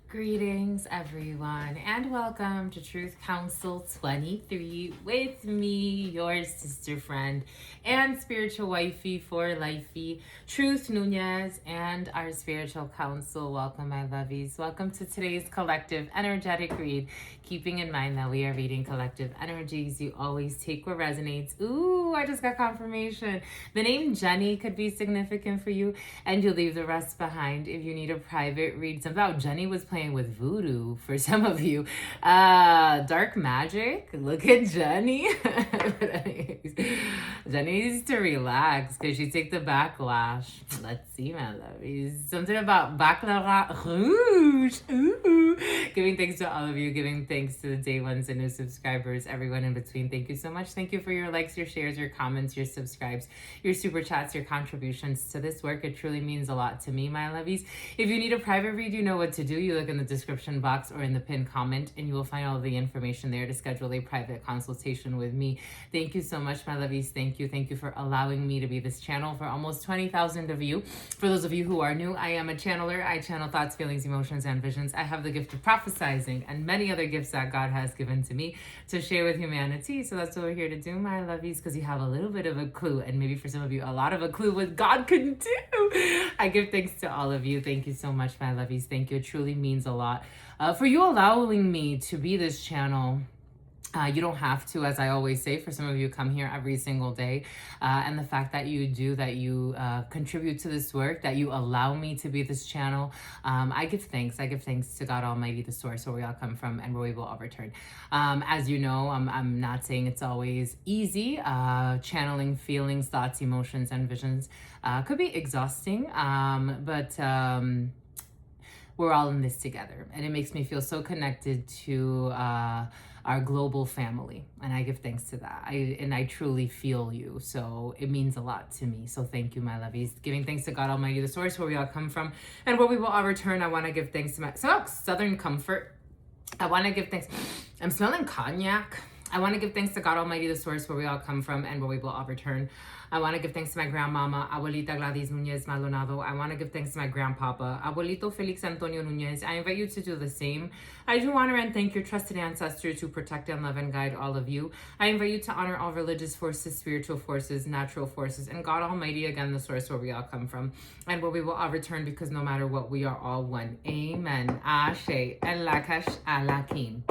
Greetings, everyone, and welcome to Truth Council 23 with me, your sister friend and spiritual wifey for lifey, Truth Nuñez, and our spiritual council. Welcome, my lovies. Welcome to today's collective energetic read. Keeping in mind that we are reading collective energies, you always take what resonates. Ooh, I just got confirmation. The name Jenny could be significant for you, and you leave the rest behind if you need a private read. Something about Jenny was playing with voodoo for some of you. Dark magic. Look at Jenny. Jenny needs to relax because she take the backlash. Let's see, my lovies. Something about backlash rouge. Ooh. Giving thanks to all of you. Giving thanks to the day ones and new subscribers. Everyone in between. Thank you so much. Thank you for your likes, your shares, your comments, your subscribes, your super chats, your contributions to this work. It truly means a lot to me, my lovies. If you need a private read, you know what to do. You look in the description box or in the pinned comment, and you will find all the information there to schedule a private consultation with me. Thank you so much, my lovies. Thank you. Thank you for allowing me to be this channel for almost 20,000 of you. For those of you who are new, I am a channeler. I channel thoughts, feelings, emotions, and visions. I have the gift of prophesizing and many other gifts that God has given to me to share with humanity. So that's what we're here to do, my lovies, because you have a little bit of a clue, and maybe for some of you, a lot of a clue what God can do. I give thanks to all of you. Thank you so much, my lovies. Thank you. It truly means a lot for you allowing me to be this channel. You don't have to, as I always say, for some of you come here every single day. And the fact that you do, that you contribute to this work, that you allow me to be this channel, I give thanks. I give thanks to God Almighty, the source where we all come from and where we will all return. As you know, I'm not saying it's always easy. Channeling feelings, thoughts, emotions, and visions could be exhausting, but we're all in this together. And it makes me feel so connected to our global family, and I give thanks to that. I truly feel you, so it means a lot to me. So thank you, my lovies. Giving thanks to God Almighty, the source where we all come from and where we will all return. I want to give thanks to my Southern Comfort. I want to give thanks. I'm smelling cognac. I want to give thanks to God Almighty, the source where we all come from and where we will all return. I want to give thanks to my grandmama, Abuelita Gladys Nuñez Maldonado. I want to give thanks to my grandpapa, Abuelito Felix Antonio Nuñez. I invite you to do the same. I do honor and thank your trusted ancestors who protect and love and guide all of you. I invite you to honor all religious forces, spiritual forces, natural forces, and God Almighty, again, the source where we all come from and where we will all return, because no matter what, we are all one. Amen. Ashe. Elakash alakim.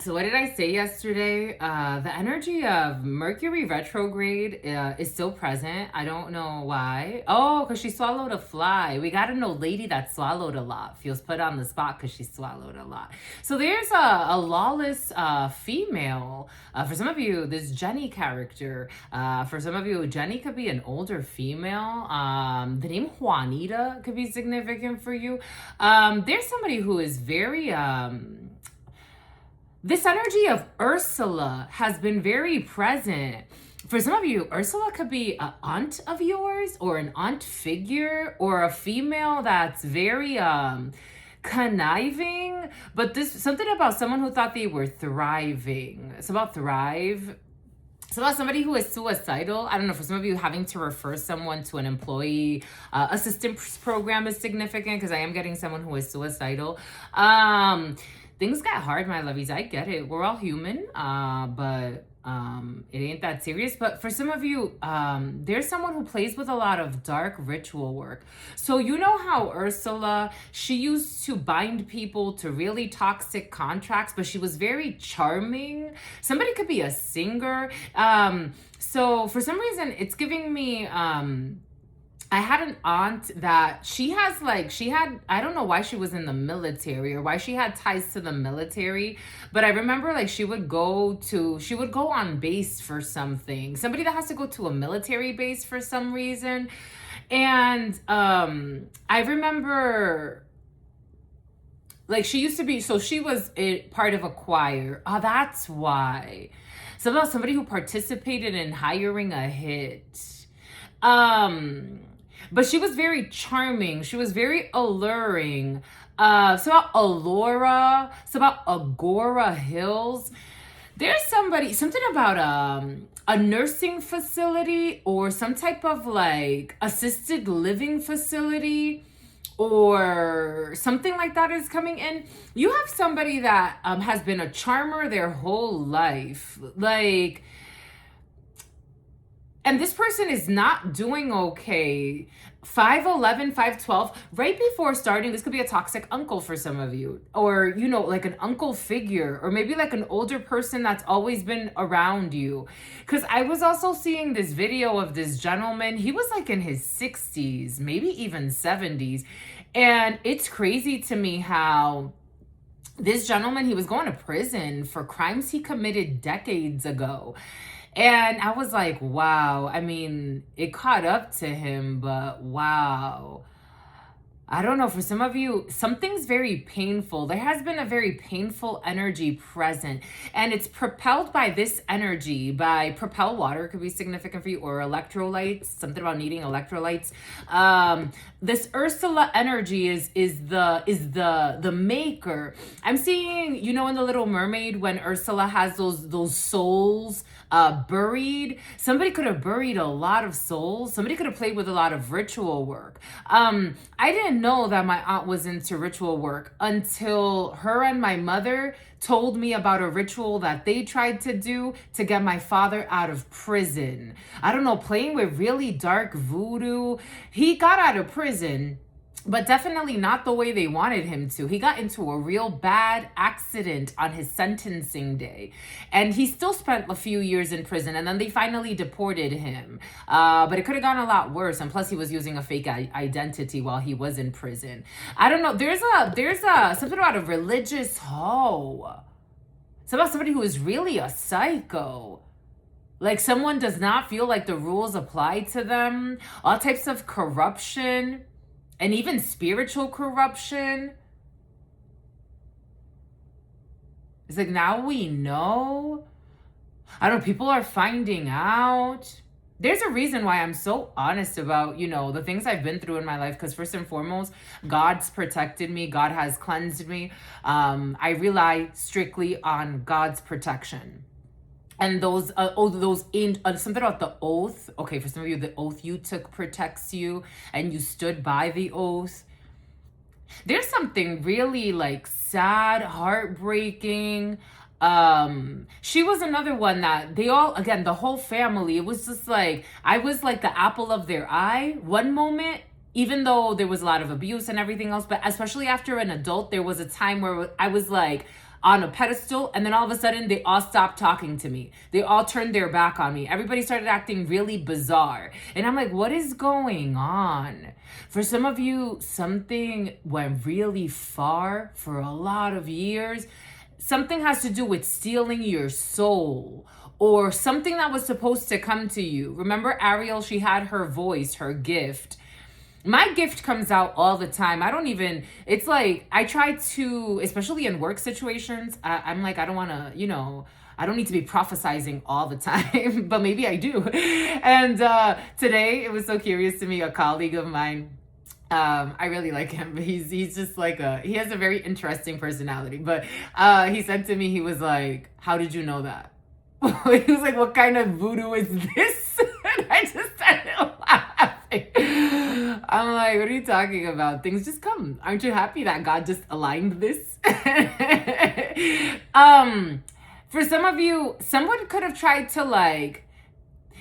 So what did I say yesterday? The energy of Mercury retrograde is still present. I don't know why. Oh, because she swallowed a fly. We got to know lady that swallowed a lot feels put on the spot because she swallowed a lot. So there's a lawless female. For some of you, this Jenny character. For some of you, Jenny could be an older female. The name Juanita could be significant for you. There's somebody who is very... This energy of Ursula has been very present. For some of you, Ursula could be an aunt of yours, or an aunt figure, or a female that's very conniving. But this something about someone who thought they were thriving. It's about thrive. It's about somebody who is suicidal. I don't know, for some of you, having to refer someone to an employee assistance program is significant, because I am getting someone who is suicidal. Things got hard, my lovies. I get it. We're all human, but it ain't that serious. But for some of you, there's someone who plays with a lot of dark ritual work. So you know how Ursula, she used to bind people to really toxic contracts, but she was very charming. Somebody could be a singer. So for some reason, it's giving me... I had an aunt that I don't know why she was in the military or why she had ties to the military, but I remember like she would go on base for something. Somebody that has to go to a military base for some reason. And I remember like she used to be, so she was part of a choir. Oh, that's why. So about somebody who participated in hiring a hit. But she was very charming. She was very alluring. It's about Allura. It's about Agora Hills. There's something about a nursing facility or some type of like assisted living facility, or something like that is coming in. You have somebody that has been a charmer their whole life. Like, and this person is not doing okay. 5'11", 5'12", right before starting, this could be a toxic uncle for some of you. Or, you know, like an uncle figure. Or maybe like an older person that's always been around you. Because I was also seeing this video of this gentleman. He was like in his 60s, maybe even 70s. And it's crazy to me how this gentleman, he was going to prison for crimes he committed decades ago. And I was like, wow. I mean, it caught up to him, but wow. I don't know, for some of you, something's very painful. There has been a very painful energy present, and it's propelled by this energy, by propel water, could be significant for you, or electrolytes, something about needing electrolytes. This Ursula energy is the maker. I'm seeing, you know, in The Little Mermaid, when Ursula has those souls buried. Somebody could have buried a lot of souls. Somebody could have played with a lot of ritual work. I didn't know that my aunt was into ritual work until her and my mother told me about a ritual that they tried to do to get my father out of prison. I don't know, playing with really dark voodoo. He got out of prison, but definitely not the way they wanted him to. He got into a real bad accident on his sentencing day. And he still spent a few years in prison, and then they finally deported him. But it could have gone a lot worse. And plus he was using a fake identity while he was in prison. I don't know. There's something about a religious hoe. It's about somebody who is really a psycho. Like, someone does not feel like the rules apply to them. All types of corruption. And even spiritual corruption. It's like, now we know. I don't know, people are finding out. There's a reason why I'm so honest about, you know, the things I've been through in my life. Because first and foremost, God's protected me. God has cleansed me. I rely strictly on God's protection. And something about the oath. Okay, for some of you, the oath you took protects you, and you stood by the oath. There's something really like sad, heartbreaking. She was another one that they all, again, the whole family, it was just like, I was like the apple of their eye one moment, even though there was a lot of abuse and everything else. But especially after an adult, there was a time where I was like, on a pedestal, and then all of a sudden they all stopped talking to me. They all turned their back on me. Everybody started acting really bizarre. And I'm like, what is going on? For some of you, something went really far for a lot of years. Something has to do with stealing your soul, or something that was supposed to come to you. Remember Ariel, she had her voice, her gift. My gift comes out all the time. It's like, I try to, especially in work situations, I'm like, I don't want to, you know, I don't need to be prophesizing all the time, but maybe I do. And today, it was so curious to me, a colleague of mine, I really like him, but he's just like he has a very interesting personality. But he said to me, he was like, how did you know that? He was like, what kind of voodoo is this? And I just started laughing. I'm like, what are you talking about? Things just come. Aren't you happy that God just aligned this? For some of you, someone could have tried to like,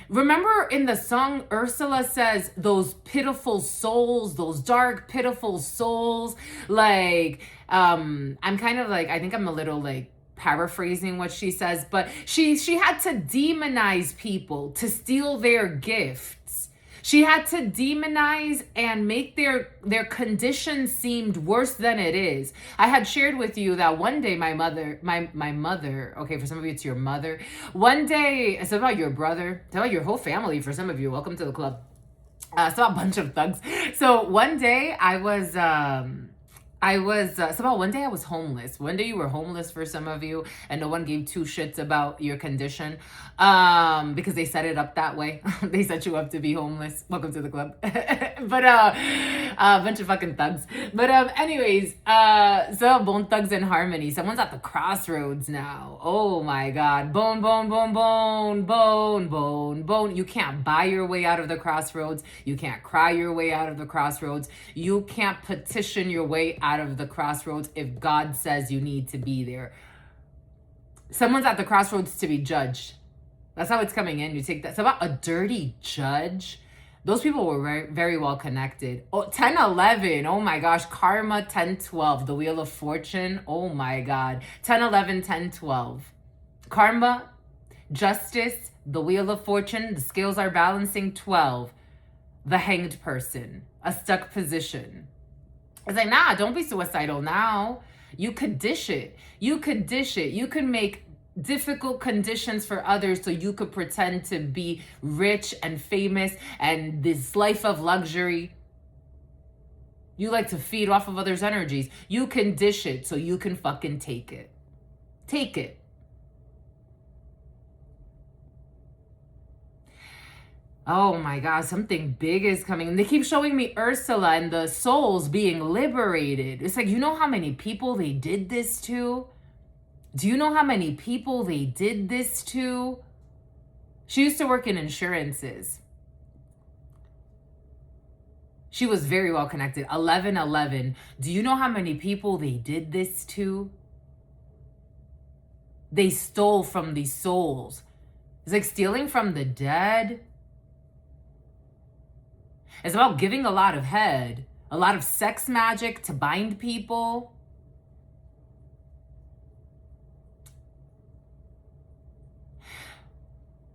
remember in the song, Ursula says, those pitiful souls, those dark, pitiful souls. Like, I'm kind of like, I think I'm a little like, paraphrasing what she says, but she had to demonize people to steal their gifts. She had to demonize and make their condition seemed worse than it is. I had shared with you that one day my mother, okay, for some of you it's your mother. One day, it's about your brother, it's about your whole family for some of you. Welcome to the club. It's about a bunch of thugs. So one day I was it's about one day I was homeless. One day you were homeless for some of you, and no one gave two shits about your condition, because they set it up that way. They set you up to be homeless. Welcome to the club. But a bunch of fucking thugs. But anyways, so Bone Thugs and Harmony. Someone's at the crossroads now. Oh my God. Bone, bone, bone, bone, bone, bone, bone. You can't buy your way out of the crossroads. You can't cry your way out of the crossroads. You can't petition your way out of the crossroads if God says you need to be there. Someone's at the crossroads to be judged. That's how it's coming in. You take that. It's about a dirty judge. Those people were very, very well connected. Oh, 10, 11. Oh my gosh. Karma, 10, 12. The Wheel of Fortune. Oh my God. 10, 11, 10, 12. Karma, justice, the Wheel of Fortune. The scales are balancing. 12. The Hanged Person. A stuck position. It's like, nah, don't be suicidal now. You could dish it. You could dish it. You could make difficult conditions for others so you could pretend to be rich and famous and this life of luxury. You like to feed off of others' energies. You can dish it so you can fucking take it. Take it. Oh my God, something big is coming. And they keep showing me Ursula and the souls being liberated. It's like, you know how many people they did this to? Do you know how many people they did this to? She used to work in insurances. She was very well connected. 1111. Do you know how many people they did this to? They stole from these souls. It's like stealing from the dead. It's about giving a lot of head, a lot of sex magic to bind people.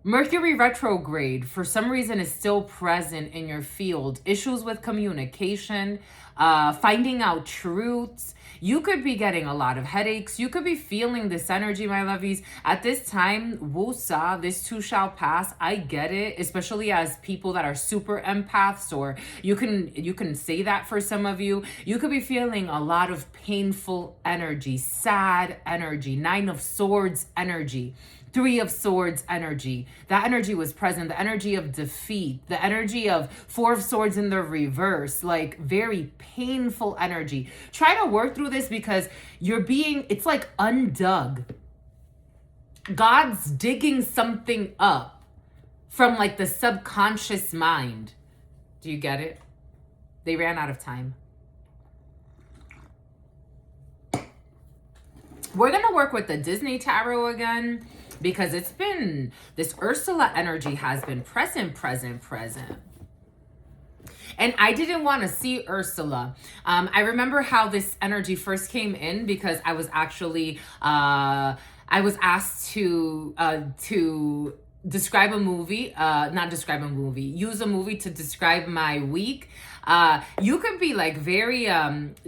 Mercury retrograde, for some reason, is still present in your field. Issues with communication, finding out truths. You could be getting a lot of headaches. You could be feeling this energy, my lovies. At this time, woosah, this too shall pass. I get it, especially as people that are super empaths, or you can say that for some of you. You could be feeling a lot of painful energy, sad energy, 9 of Swords energy. 3 of Swords energy. That energy was present. The energy of defeat. The energy of 4 of Swords in the reverse. Like very painful energy. Try to work through this because it's like undug. God's digging something up from like the subconscious mind. Do you get it? They ran out of time. We're going to work with the Disney Tarot again, because this Ursula energy has been present. And I didn't want to see Ursula. I remember how this energy first came in because I was actually, I was asked to describe a movie, use a movie to describe my week. You could be like very,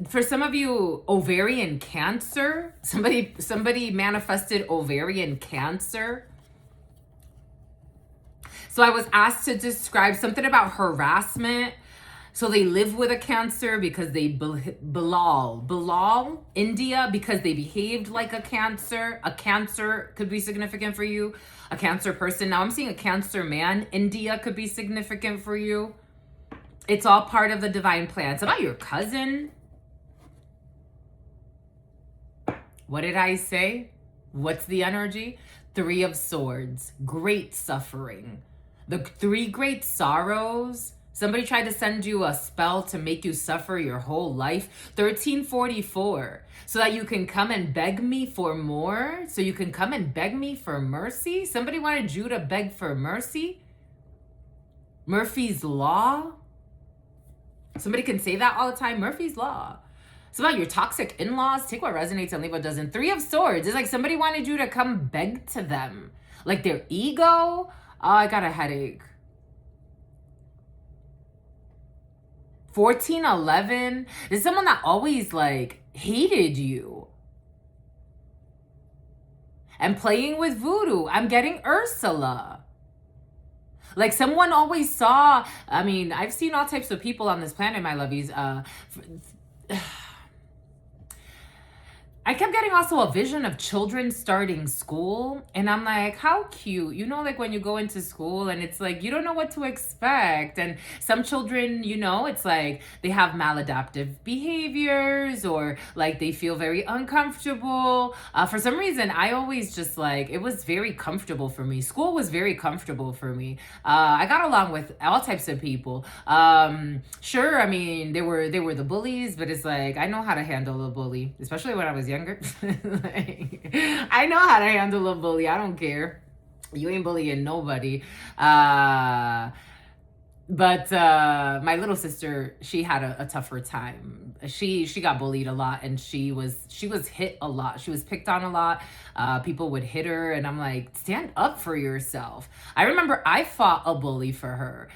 for some of you, ovarian cancer. Somebody manifested ovarian cancer. So I was asked to describe something about harassment. So they live with a cancer because they belong India because they behaved like a cancer. A cancer could be significant for you. A cancer person. Now I'm seeing a cancer man. India could be significant for you. It's all part of the divine plan. It's about your cousin. What did I say? What's the energy? 3 of Swords. Great suffering. The 3 great sorrows. Somebody tried to send you a spell to make you suffer your whole life. 1344. So that you can come and beg me for more. So you can come and beg me for mercy. Somebody wanted you to beg for mercy. Murphy's Law. Somebody can say that all the time. Murphy's Law. It's about your toxic in-laws. Take what resonates and leave what doesn't. 3 of Swords. It's like somebody wanted you to come beg to them. Like their ego. Oh, I got a headache. 1411. There's someone that always like hated you. And playing with voodoo. I'm getting Ursula. Like someone always saw, I mean, I've seen all types of people on this planet, my lovies. I kept getting also a vision of children starting school. And I'm like, how cute. You know, like when you go into school and it's like, you don't know what to expect. And some children, you know, it's like they have maladaptive behaviors or like they feel very uncomfortable. For some reason, I always just like, it was very comfortable for me. School was very comfortable for me. I got along with all types of people. Sure, I mean, they were the bullies, but it's like, I know how to handle a bully, especially when I was younger. Like, I know how to handle a bully. I don't care. You ain't bullying nobody. But my little sister, she had a tougher time. She got bullied a lot, and she was hit a lot. She was picked on a lot. People would hit her, and I'm like, stand up for yourself. I remember I fought a bully for her.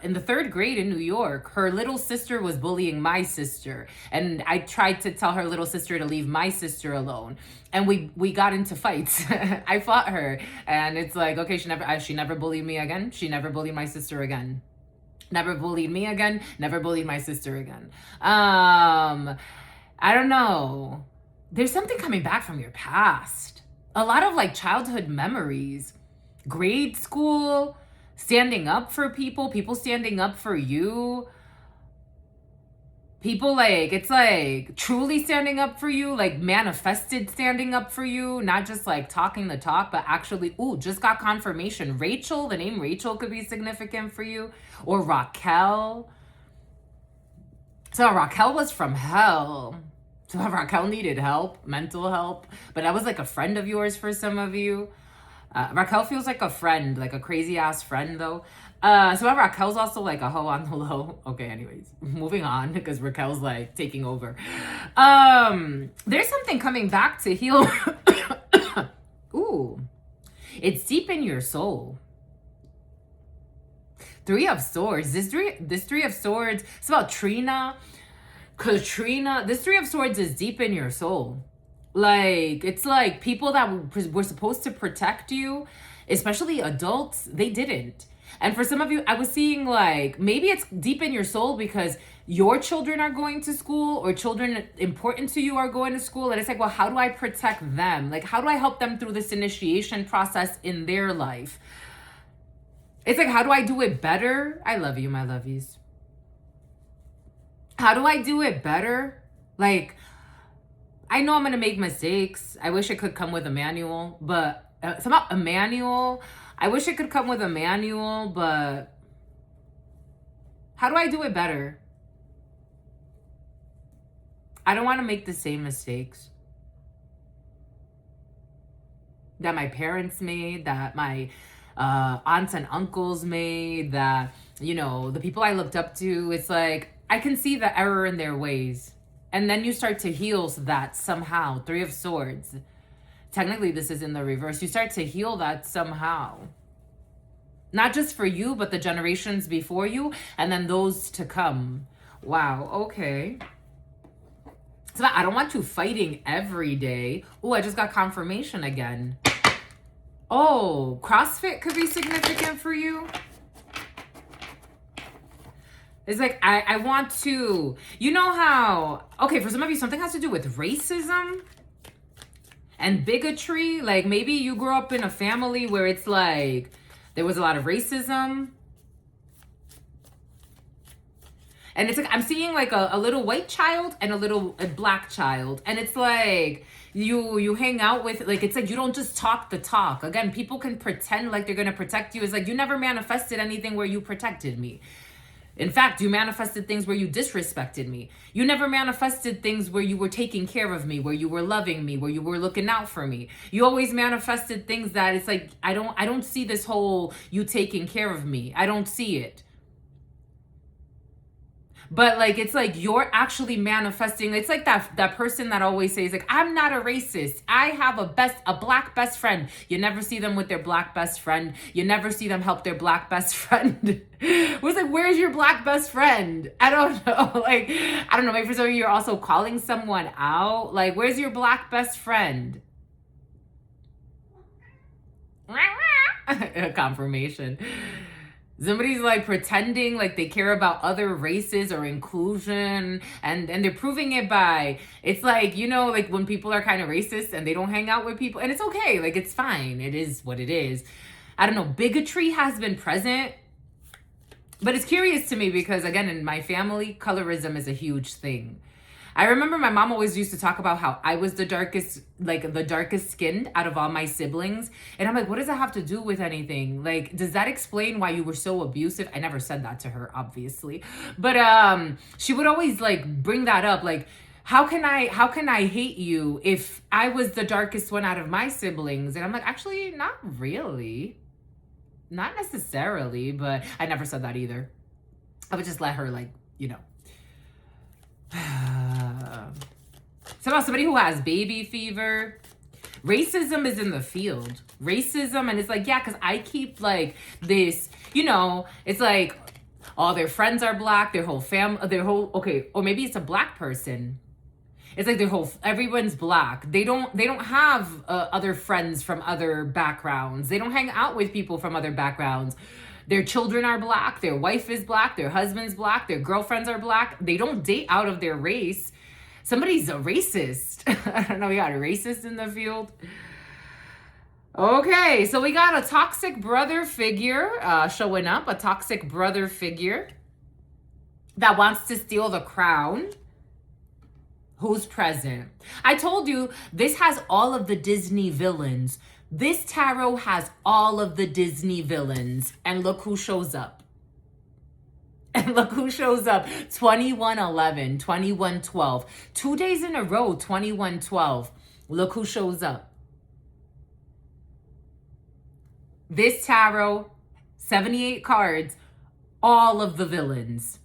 In the 3rd grade in New York, her little sister was bullying my sister, and I tried to tell her little sister to leave my sister alone. And we got into fights. I fought her, and it's like, okay, she never bullied me again. She never bullied my sister again. Never bullied me again. Never bullied my sister again. I don't know. There's something coming back from your past. A lot of like childhood memories, grade school, standing up for people standing up for you. People like, it's like truly standing up for you, like manifested standing up for you, not just like talking the talk, but actually, just got confirmation. Rachel, the name Rachel could be significant for you, or Raquel. So Raquel was from hell. So Raquel needed help, mental help, but that was like a friend of yours for some of you. Raquel feels like a friend, like a crazy ass friend though. So Raquel's also like a hoe on the low. Okay, anyways, moving on because Raquel's like taking over. There's something coming back to heal. Ooh, it's deep in your soul. 3 of Swords. This three of Swords, it's about Trina. Katrina, this 3 of Swords is deep in your soul. Like, it's like people that were supposed to protect you, especially adults, they didn't. And for some of you, I was seeing like, maybe it's deep in your soul because your children are going to school or children important to you are going to school. And it's like, well, how do I protect them? Like, how do I help them through this initiation process in their life? It's like, how do I do it better? I love you, my lovies. How do I do it better? Like, I know I'm going to make mistakes. I wish it could come with a manual, but it's about a manual. I wish it could come with a manual, but how do I do it better? I don't want to make the same mistakes that my parents made, that my aunts and uncles made, that, you know, the people I looked up to. It's like, I can see the error in their ways. And then you start to heal that somehow. 3 of Swords. Technically, this is in the reverse. You start to heal that somehow. Not just for you, but the generations before you, and then those to come. Wow, okay. So I don't want you fighting every day. Oh, I just got confirmation again. Oh, CrossFit could be significant for you. It's like, I want to, you know how, okay, for some of you, something has to do with racism and bigotry. Like maybe you grew up in a family where it's like, there was a lot of racism. And it's like, I'm seeing like a little white child and a black child. And it's like, you hang out with, like, it's like, you don't just talk the talk. Again, people can pretend like they're going to protect you. It's like, you never manifested anything where you protected me. In fact, you manifested things where you disrespected me. You never manifested things where you were taking care of me, where you were loving me, where you were looking out for me. You always manifested things that it's like, I don't see this whole you taking care of me. I don't see it. But like, it's like you're actually manifesting. It's like that person that always says like, I'm not a racist. I have a black best friend. You never see them with their black best friend. You never see them help their black best friend. Was like, where's your black best friend? I don't know. Like, I don't know. Maybe for some of you, you're also calling someone out. Like, where's your black best friend? Confirmation. Somebody's like pretending like they care about other races or inclusion, and they're proving it by, it's like, you know, like when people are kind of racist and they don't hang out with people, and it's okay, like it's fine, it is what it is. I don't know, bigotry has been present, but it's curious to me because, again, in my family, colorism is a huge thing. I remember my mom always used to talk about how I was the darkest, like the darkest skinned out of all my siblings. And I'm like, what does that have to do with anything? Like, does that explain why you were so abusive? I never said that to her, obviously. But she would always like bring that up. Like, how can I hate you if I was the darkest one out of my siblings? And I'm like, actually, not really. Not necessarily, but I never said that either. I would just let her, like, you know. It's about somebody who has baby fever. Racism is in the field. Racism, and it's like, yeah, because I keep like this, you know, it's like all their friends are black, their whole okay, or maybe it's a black person. It's like everyone's black. They don't have other friends from other backgrounds. They don't hang out with people from other backgrounds. Their children are black. Their wife is black. Their husband's black. Their girlfriends are black. They don't date out of their race. Somebody's a racist. I don't know. We got a racist in the field. Okay, so we got a toxic brother figure showing up. A toxic brother figure that wants to steal the crown. Who's present? I told you this has all of the Disney villains. This tarot has all of the Disney villains. And look who shows up. And look who shows up. 2111, 2112. 2 days in a row, 2112. Look who shows up. This tarot, 78 cards, all of the villains.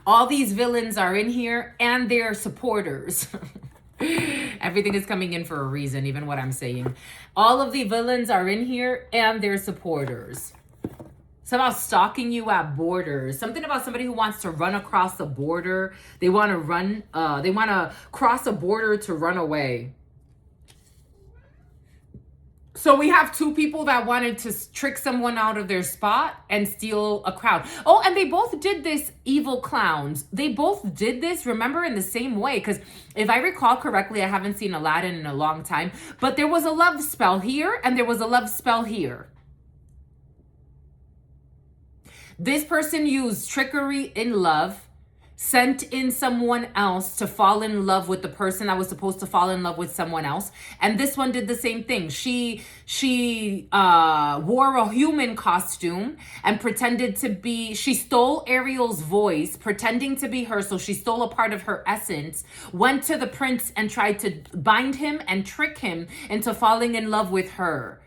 All these villains are in here and their supporters. Everything is coming in for a reason, even what I'm saying. All of the villains are in here and their supporters. Something about stalking you at borders. Something about somebody who wants to run across a border. They want to cross a border to run away. So we have two people that wanted to trick someone out of their spot and steal a crown. Oh, and they both did this, evil clowns. They both did this, remember, in the same way. Because if I recall correctly, I haven't seen Aladdin in a long time. But there was a love spell here and there was a love spell here. This person used trickery in love, sent in someone else to fall in love with the person that was supposed to fall in love with someone else. And this one did the same thing. She wore a human costume and pretended to be, she stole Ariel's voice, pretending to be her. So she stole a part of her essence, went to the prince and tried to bind him and trick him into falling in love with her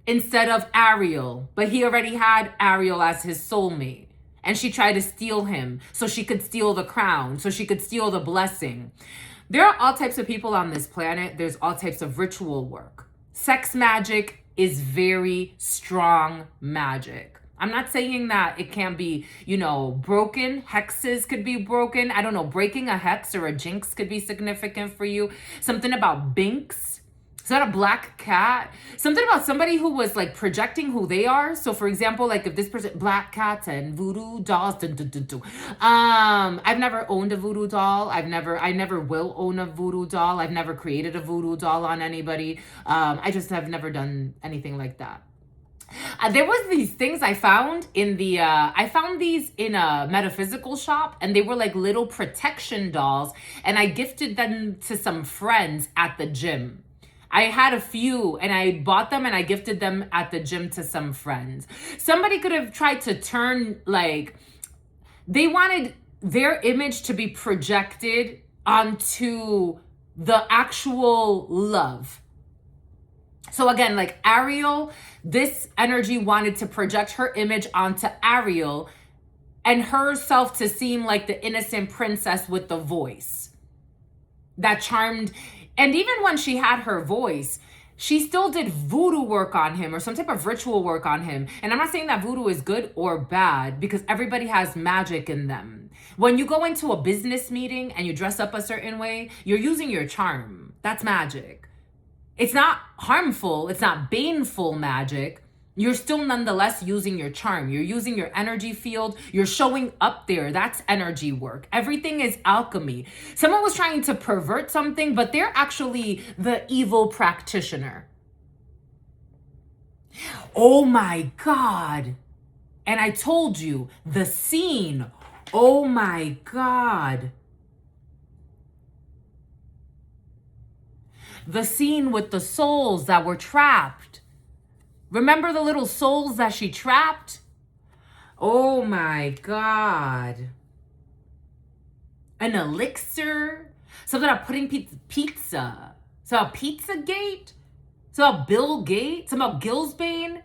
instead of Ariel. But he already had Ariel as his soulmate. And she tried to steal him so she could steal the crown, so she could steal the blessing. There are all types of people on this planet. There's all types of ritual work. Sex magic is very strong magic. I'm not saying that it can't be, you know, broken. Hexes could be broken. I don't know, breaking a hex or a jinx could be significant for you. Something about binks. Is that a black cat? Something about somebody who was like projecting who they are. So for example, like if this person, black cats and voodoo dolls. I've never owned a voodoo doll. I never will own a voodoo doll. I've never created a voodoo doll on anybody. I just have never done anything like that. There was these things I found in the, I found these in a metaphysical shop, and they were like little protection dolls, and I gifted them to some friends at the gym. I had a few and I bought them and I gifted them at the gym to some friends. Somebody could have tried to turn, like, they wanted their image to be projected onto the actual love. So again, like Ariel, this energy wanted to project her image onto Ariel and herself to seem like the innocent princess with the voice that charmed. And even when she had her voice, she still did voodoo work on him or some type of ritual work on him. And I'm not saying that voodoo is good or bad because everybody has magic in them. When you go into a business meeting and you dress up a certain way, you're using your charm. That's magic. It's not harmful. It's not baneful magic. You're still nonetheless using your charm. You're using your energy field. You're showing up there. That's energy work. Everything is alchemy. Someone was trying to pervert something, but they're actually the evil practitioner. Oh my God. And I told you, the scene. Oh my God. The scene with the souls that were trapped. Remember the little souls that she trapped? Oh my God. An elixir? Something about putting pizza. Something about Pizzagate? Something about Bill Gates? Something about Gillsbane?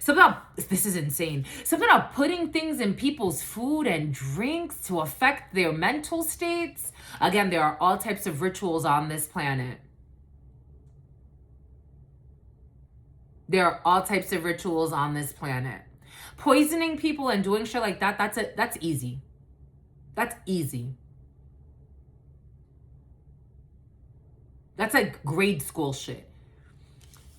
Something about, this is insane. Something about putting things in people's food and drinks to affect their mental states. Again, there are all types of rituals on this planet. There are all types of rituals on this planet. Poisoning people and doing shit like that, that's easy. That's easy. That's like grade school shit.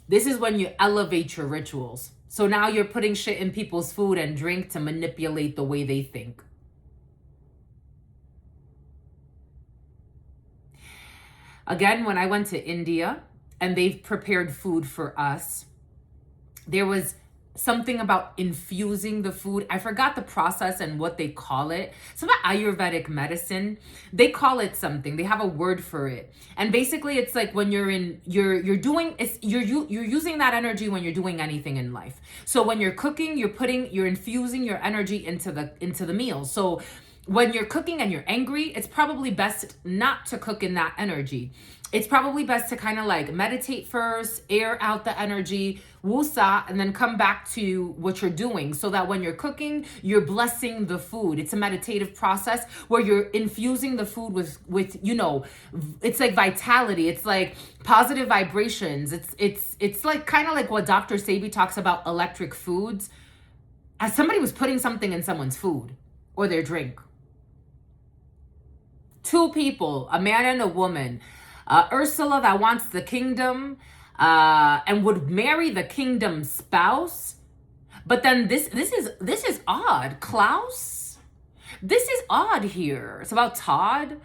This is when you elevate your rituals. So now you're putting shit in people's food and drink to manipulate the way they think. Again, when I went to India and they've prepared food for us, there was something about infusing the food. I forgot the process and what they call it. Some Ayurvedic medicine, they call it something. They have a word for it. And basically it's like when you're using that energy when you're doing anything in life. So when you're cooking, you're infusing your energy into the meal. So when you're cooking and you're angry, it's probably best not to cook in that energy. It's probably best to kind of like meditate first, air out the energy, wusa, and then come back to what you're doing so that when you're cooking, you're blessing the food. It's a meditative process where you're infusing the food with it's like vitality. It's like positive vibrations. It's like kind of like what Dr. Sebi talks about electric foods. As somebody was putting something in someone's food or their drink. Two people, a man and a woman. Ursula that wants the kingdom and would marry the kingdom's spouse. But then this is odd. Klaus? This is odd here. It's about Todd.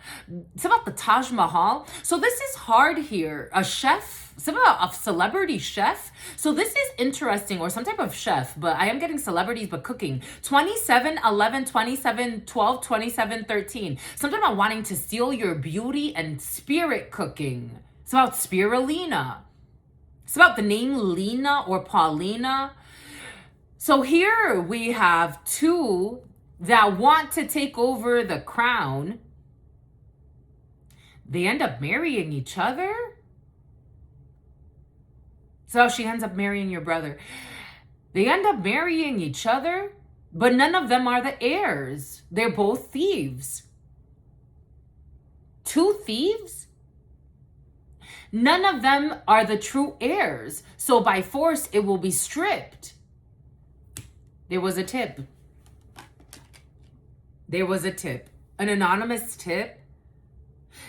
It's about the Taj Mahal. So this is hard here. A chef. Some about a celebrity chef. So this is interesting, or some type of chef, but I am getting celebrities, but cooking. 27/11, 27/12, 27/13. Something about wanting to steal your beauty and spirit cooking. It's about spirulina. It's about the name Lena or Paulina. So here we have two that want to take over the crown. They end up marrying each other. So she ends up marrying your brother. They end up marrying each other, but none of them are the heirs. They're both thieves. Two thieves? None of them are the true heirs. So by force, it will be stripped. There was a tip. There was a tip. An anonymous tip.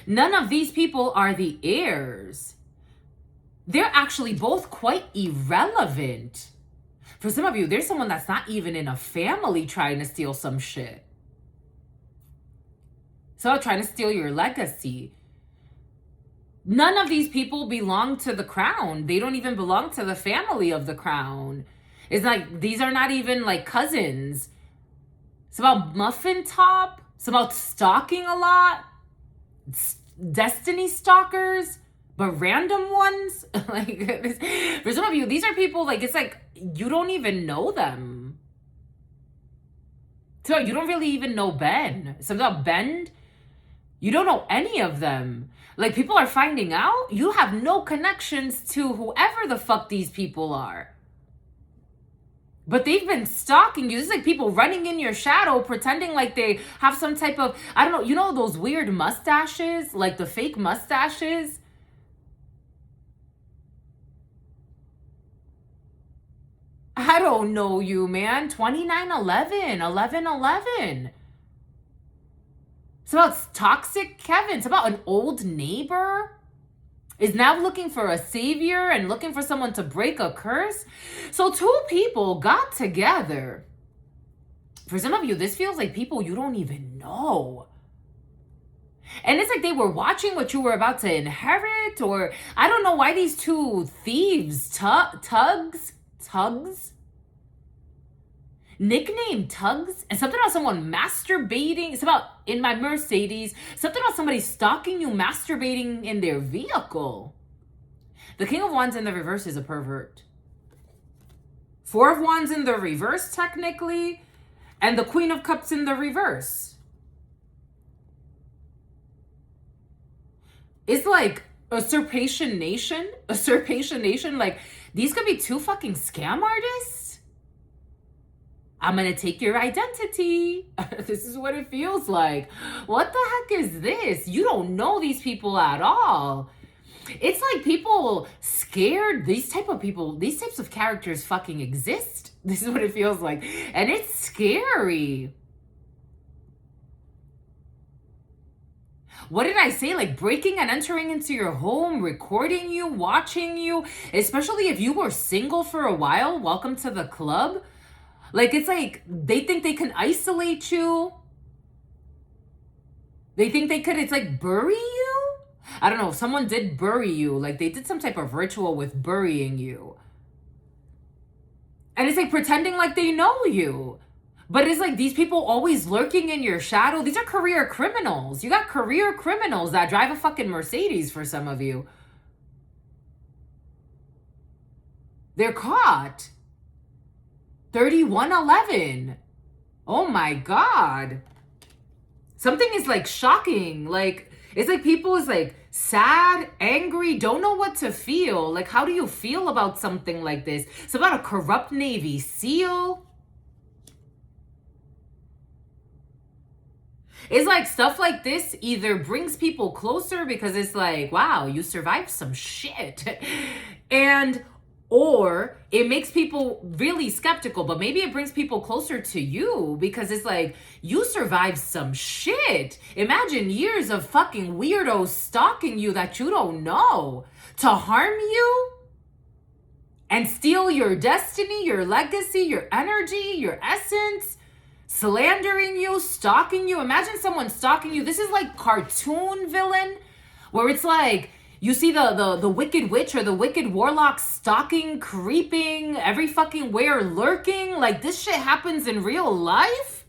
None of these people are the heirs. They're actually both quite irrelevant. For some of you, there's someone that's not even in a family trying to steal some shit. So trying to steal your legacy. None of these people belong to the crown. They don't even belong to the family of the crown. It's like, these are not even like cousins. It's about muffin top. It's about stalking a lot. Destiny stalkers. But random ones, like for some of you, these are people like, it's like, you don't even know them. So you don't really even know Ben. Something about Ben, you don't know any of them. Like people are finding out, you have no connections to whoever the fuck these people are. But they've been stalking you. This is like people running in your shadow, pretending like they have some type of, I don't know, you know those weird mustaches, like the fake mustaches? I don't know you, man. 29/11, 11/11. It's about toxic Kevin. It's about an old neighbor. is now looking for a savior and looking for someone to break a curse. So two people got together. For some of you, this feels like people you don't even know. And it's like they were watching what you were about to inherit, or I don't know why these two thieves, tugs, nicknamed Tugs, and something about someone masturbating. It's about in my Mercedes, something about somebody stalking you, masturbating in their vehicle. The King of Wands in the reverse is a pervert. Four of Wands in the reverse, technically, and the Queen of Cups in the reverse. It's like usurpation nation. Like, these could be two fucking scam artists. I'm gonna take your identity. This is what it feels like. What the heck is this? You don't know these people at all. It's like people scared. These types of characters fucking exist. This is what it feels like. And it's scary. What did I say? Like breaking and entering into your home, recording you, watching you, especially if you were single for a while. Welcome to the club. Like, it's like they think they can isolate you. They think they could, it's like bury you. I don't know. Someone did bury you. Like they did some type of ritual with burying you. And it's like pretending like they know you. But it's like these people always lurking in your shadow. These are career criminals. You got career criminals that drive a fucking Mercedes for some of you. They're caught. 3111. Oh my God. Something is like shocking. Like, it's like people is like sad, angry, don't know what to feel. Like, how do you feel about something like this? It's about a corrupt Navy SEAL. It's like stuff like this either brings people closer because it's like, wow, you survived some shit. Or it makes people really skeptical, but maybe it brings people closer to you because it's like, you survived some shit. Imagine years of fucking weirdos stalking you that you don't know to harm you and steal your destiny, your legacy, your energy, your essence, slandering you, stalking you. Imagine someone stalking you. This is like cartoon villain where it's like, you see the wicked witch or the wicked warlock stalking, creeping, every fucking where lurking. Like, this shit happens in real life?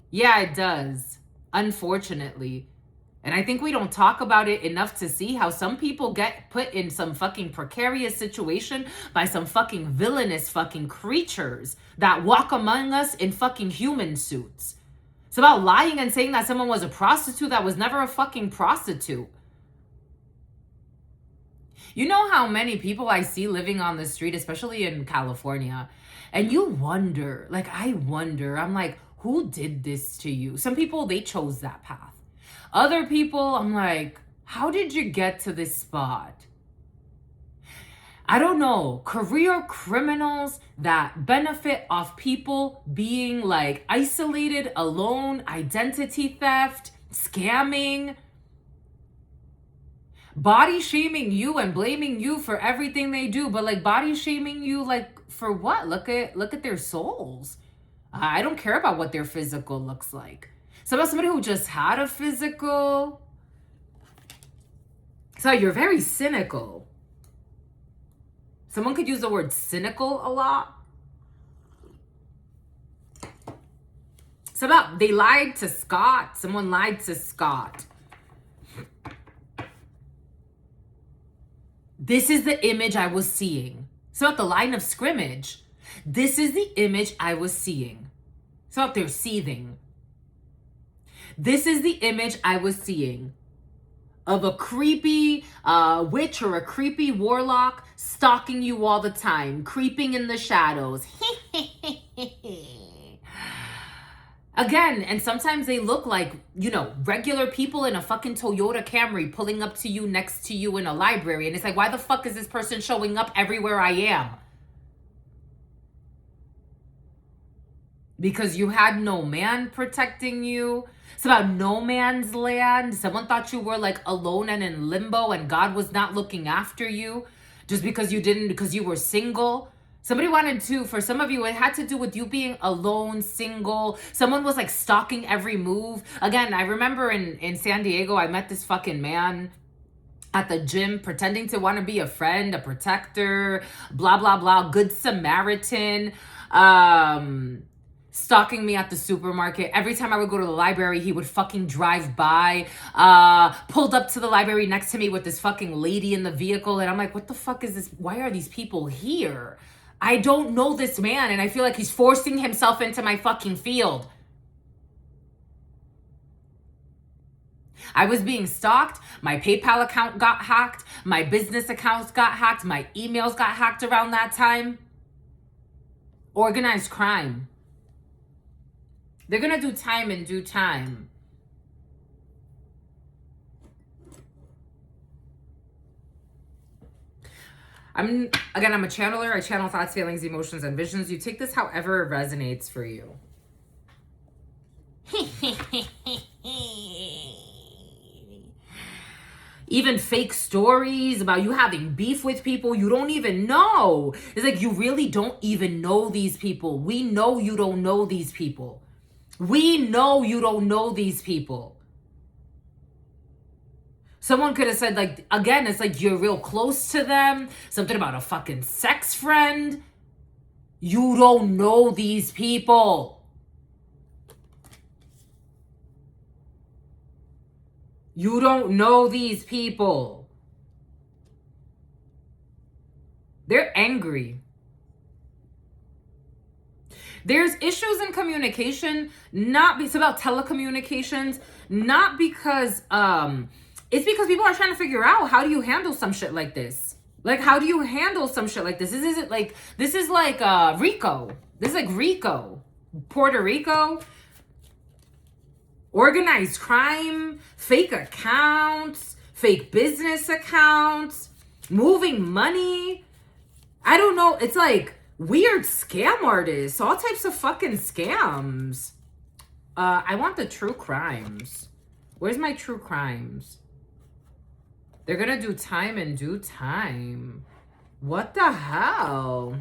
Yeah, it does. Unfortunately. And I think we don't talk about it enough to see how some people get put in some fucking precarious situation by some fucking villainous fucking creatures that walk among us in fucking human suits. It's about lying and saying that someone was a prostitute that was never a fucking prostitute. You know how many people I see living on the street, especially in California, and you wonder, like, I wonder, I'm like, who did this to you? Some people, they chose that path. Other people, I'm like, how did you get to this spot? I don't know, career criminals that benefit off people being like isolated, alone, identity theft, scamming, body shaming you and blaming you for everything they do, but like body shaming you like for what? Look at their souls. I don't care about what their physical looks like. So about somebody who just had a physical. So you're very cynical. Someone could use the word cynical a lot. It's about they lied to Scott. Someone lied to Scott. This is the image I was seeing. It's about the line of scrimmage. This is the image I was seeing. It's out there seething. This is the image I was seeing of a creepy witch or a creepy warlock stalking you all the time, creeping in the shadows. Again, and sometimes they look like, you know, regular people in a fucking Toyota Camry pulling up to you next to you in a library. And it's like, why the fuck is this person showing up everywhere I am? because you had no man protecting you. It's about no man's land. Someone thought you were like alone and in limbo and God was not looking after you just because you were single. Somebody wanted to, for some of you, it had to do with you being alone, single. Someone was like stalking every move. Again, I remember in San Diego, I met this fucking man at the gym pretending to want to be a friend, a protector, blah, blah, blah, good Samaritan, stalking me at the supermarket. Every time I would go to the library, he would fucking drive by, pulled up to the library next to me with this fucking lady in the vehicle. And I'm like, what the fuck is this? Why are these people here? I don't know this man, and I feel like he's forcing himself into my fucking field. I was being stalked. My PayPal account got hacked. My business accounts got hacked. My emails got hacked around that time. Organized crime. They're going to do time in due time. I'm a channeler. I channel thoughts, feelings, emotions, and visions. You take this however it resonates for you. Even fake stories about you having beef with people you don't even know. It's like you really don't even know these people. We know you don't know these people. We know you don't know these people. Someone could have said, like, again, it's like you're real close to them. Something about a fucking sex friend. You don't know these people. You don't know these people. They're angry. There's issues in communication, it's about telecommunications, not because, it's because people are trying to figure out, how do you handle some shit like this? Like, how do you handle some shit like this? This is like Rico. This is like Rico. Puerto Rico. Organized crime. Fake accounts. Fake business accounts. Moving money. I don't know. It's like weird scam artists. All types of fucking scams. I want the true crimes. Where's my true crimes? They're gonna do time in due time. What the hell?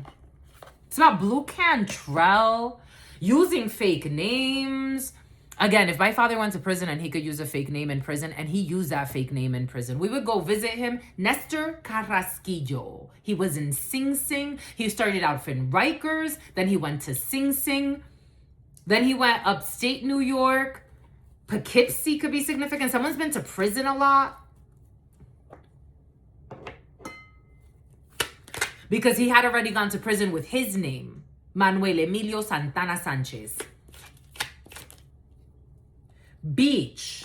It's about Blue Cantrell, using fake names. Again, if my father went to prison and he could use a fake name in prison, and he used that fake name in prison, we would go visit him. Nestor Carrasquillo. He was in Sing Sing. He started out in Rikers. Then he went to Sing Sing. Then he went upstate New York. Poughkeepsie could be significant. Someone's been to prison a lot. Because he had already gone to prison with his name, Manuel Emilio Santana Sanchez. Beach.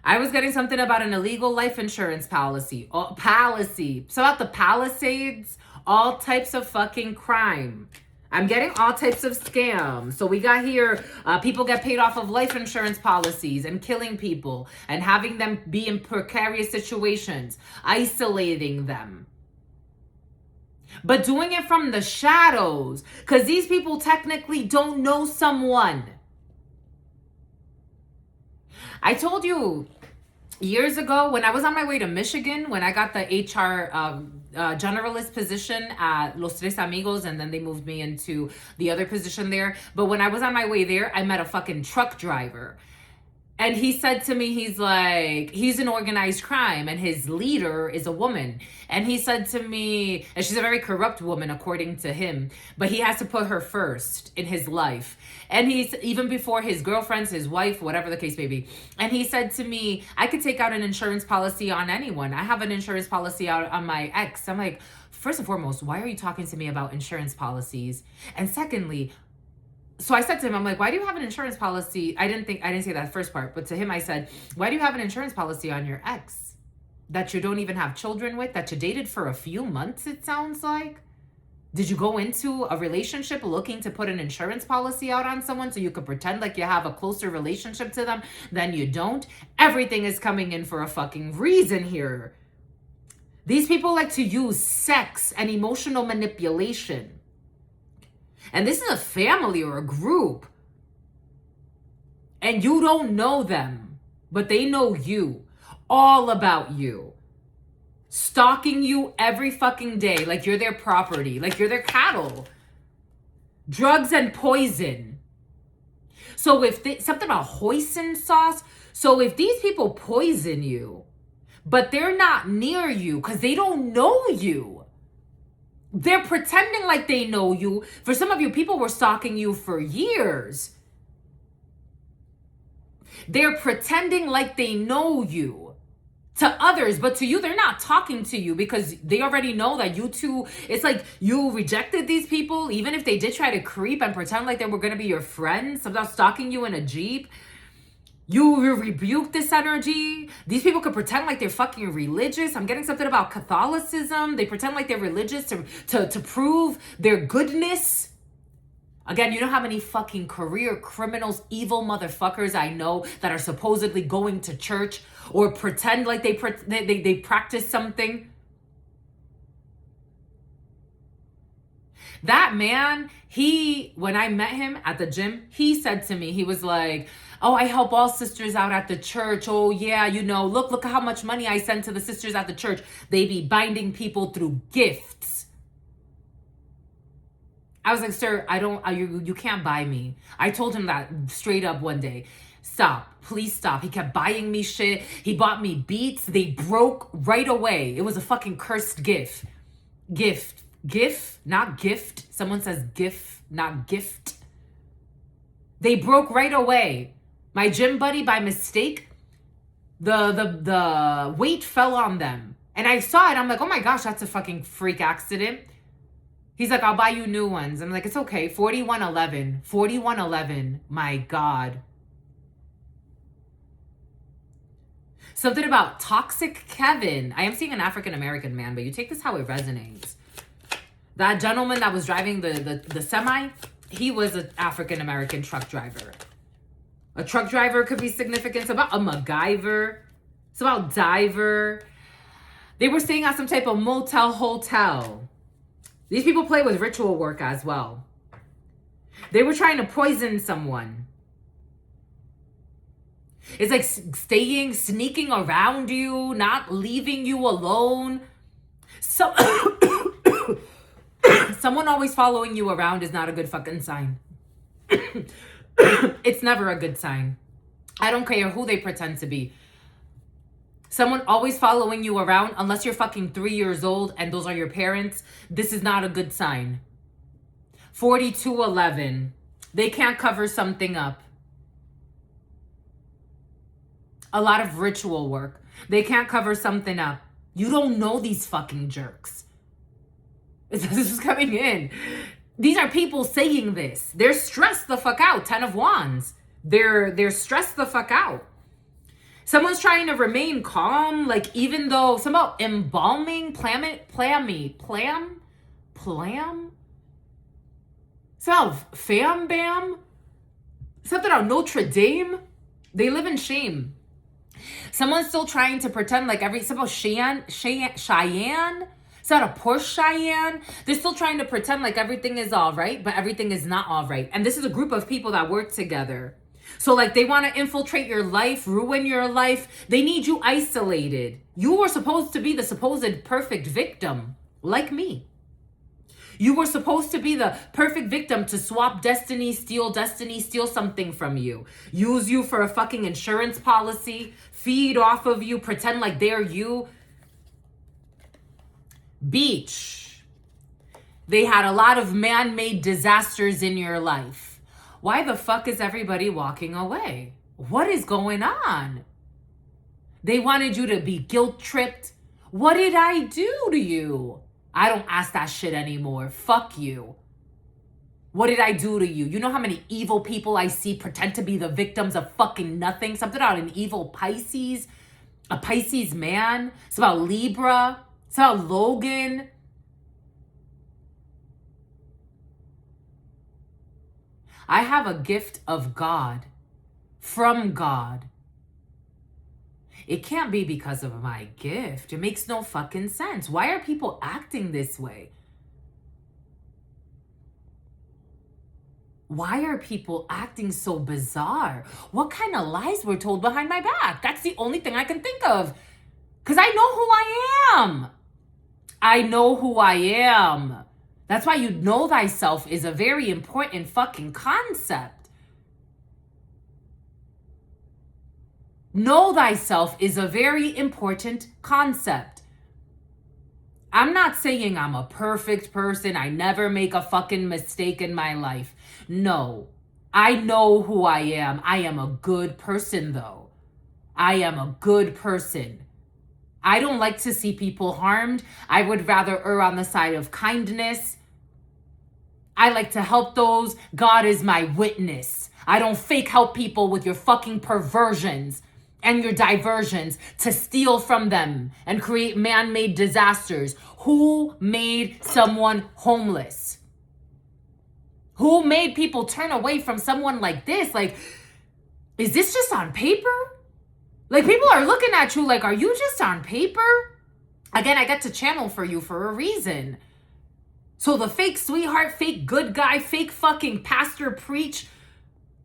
I was getting something about an illegal life insurance policy. It's about the Palisades. All types of fucking crime. I'm getting all types of scams. So we got here, people get paid off of life insurance policies and killing people and having them be in precarious situations, isolating them. But doing it from the shadows, because these people technically don't know someone. I told you years ago when I was on my way to Michigan, when I got the HR generalist position at Los Tres Amigos, and then they moved me into the other position there. But when I was on my way there, I met a fucking truck driver. And he said to me, he's like, he's in organized crime and his leader is a woman. And he said to me, and she's a very corrupt woman according to him, but he has to put her first in his life. And he's, even before his girlfriends, his wife, whatever the case may be. And he said to me, I could take out an insurance policy on anyone. I have an insurance policy out on my ex. I'm like, first and foremost, why are you talking to me about insurance policies? And secondly, so I said to him, I'm like, why do you have an insurance policy? I didn't say that first part, but to him I said, why do you have an insurance policy on your ex that you don't even have children with, that you dated for a few months, it sounds like? Did you go into a relationship looking to put an insurance policy out on someone so you could pretend like you have a closer relationship to them than you don't? Everything is coming in for a fucking reason here. These people like to use sex and emotional manipulation. And this is a family or a group. And you don't know them, but they know you. All about you. Stalking you every fucking day like you're their property, like you're their cattle. Drugs and poison. So if something about hoisin sauce. So if these people poison you, but they're not near you because they don't know you. They're pretending like they know you. For some of you, people were stalking you for years. They're pretending like they know you to others, but to you, they're not talking to you because they already know that you two, it's like you rejected these people, even if they did try to creep and pretend like they were going to be your friends, about stalking you in a Jeep. You rebuke this energy. These people could pretend like they're fucking religious. I'm getting something about Catholicism. They pretend like they're religious to prove their goodness. Again, you know how many fucking career criminals, evil motherfuckers I know that are supposedly going to church or pretend like they practice something? That man, when I met him at the gym, he said to me, he was like, oh, I help all sisters out at the church. Oh yeah, look how much money I send to the sisters at the church. They be binding people through gifts. I was like, sir, you can't buy me. I told him that straight up one day. Stop, please stop. He kept buying me shit. He bought me beats. They broke right away. It was a fucking cursed gift, not gift. Someone says gif, not gift. They broke right away. My gym buddy, by mistake, the weight fell on them. And I saw it. I'm like, oh my gosh, that's a fucking freak accident. He's like, I'll buy you new ones. I'm like, it's okay. 4111. 4111. My God. Something about toxic Kevin. I am seeing an African-American man, but you take this how it resonates. That gentleman that was driving the semi, he was an African-American truck driver. A truck driver could be significant. It's about a MacGyver. It's about diver. They were staying at some type of motel, hotel. These people play with ritual work as well. They were trying to poison someone. It's like sneaking around you, not leaving you alone. So, someone always following you around is not a good fucking sign. It's never a good sign. I don't care who they pretend to be. Someone always following you around, unless you're fucking 3 years old and those are your parents, this is not a good sign. 4211. They can't cover something up. A lot of ritual work. They can't cover something up. You don't know these fucking jerks. This is coming in. These are people saying this. They're stressed the fuck out. 10 of Wands. They're stressed the fuck out. Someone's trying to remain calm, like even though some about embalming, plam. Some fam bam. Something about Notre Dame. They live in shame. Someone's still trying to pretend like some about Cheyenne. It's not a Porsche Cheyenne. They're still trying to pretend like everything is all right, but everything is not all right. And this is a group of people that work together. So like they want to infiltrate your life, ruin your life. They need you isolated. You were supposed to be the supposed perfect victim, like me. You were supposed to be the perfect victim to swap destiny, steal something from you. Use you for a fucking insurance policy, feed off of you, pretend like they're you. Beach. They had a lot of man-made disasters in your life. Why the fuck is everybody walking away? What is going on? They wanted you to be guilt-tripped. What did I do to you? I don't ask that shit anymore. Fuck you. What did I do to you? You know how many evil people I see pretend to be the victims of fucking nothing? Something about an evil Pisces. A Pisces man. It's about Libra. It's about Logan. I have a gift of God, from God. It can't be because of my gift. It makes no fucking sense. Why are people acting this way? Why are people acting so bizarre? What kind of lies were told behind my back? That's the only thing I can think of. Because I know who I am. I know who I am. That's why you know thyself is a very important fucking concept. Know thyself is a very important concept. I'm not saying I'm a perfect person. I never make a fucking mistake in my life. No, I know who I am. I am a good person, though. I am a good person. I don't like to see people harmed. I would rather err on the side of kindness. I like to help those. God is my witness. I don't fake help people with your fucking perversions and your diversions to steal from them and create man-made disasters. Who made someone homeless? Who made people turn away from someone like this? Like, is this just on paper? Like, people are looking at you like, are you just on paper? Again, I get to channel for you for a reason. So the fake sweetheart, fake good guy, fake fucking pastor preach,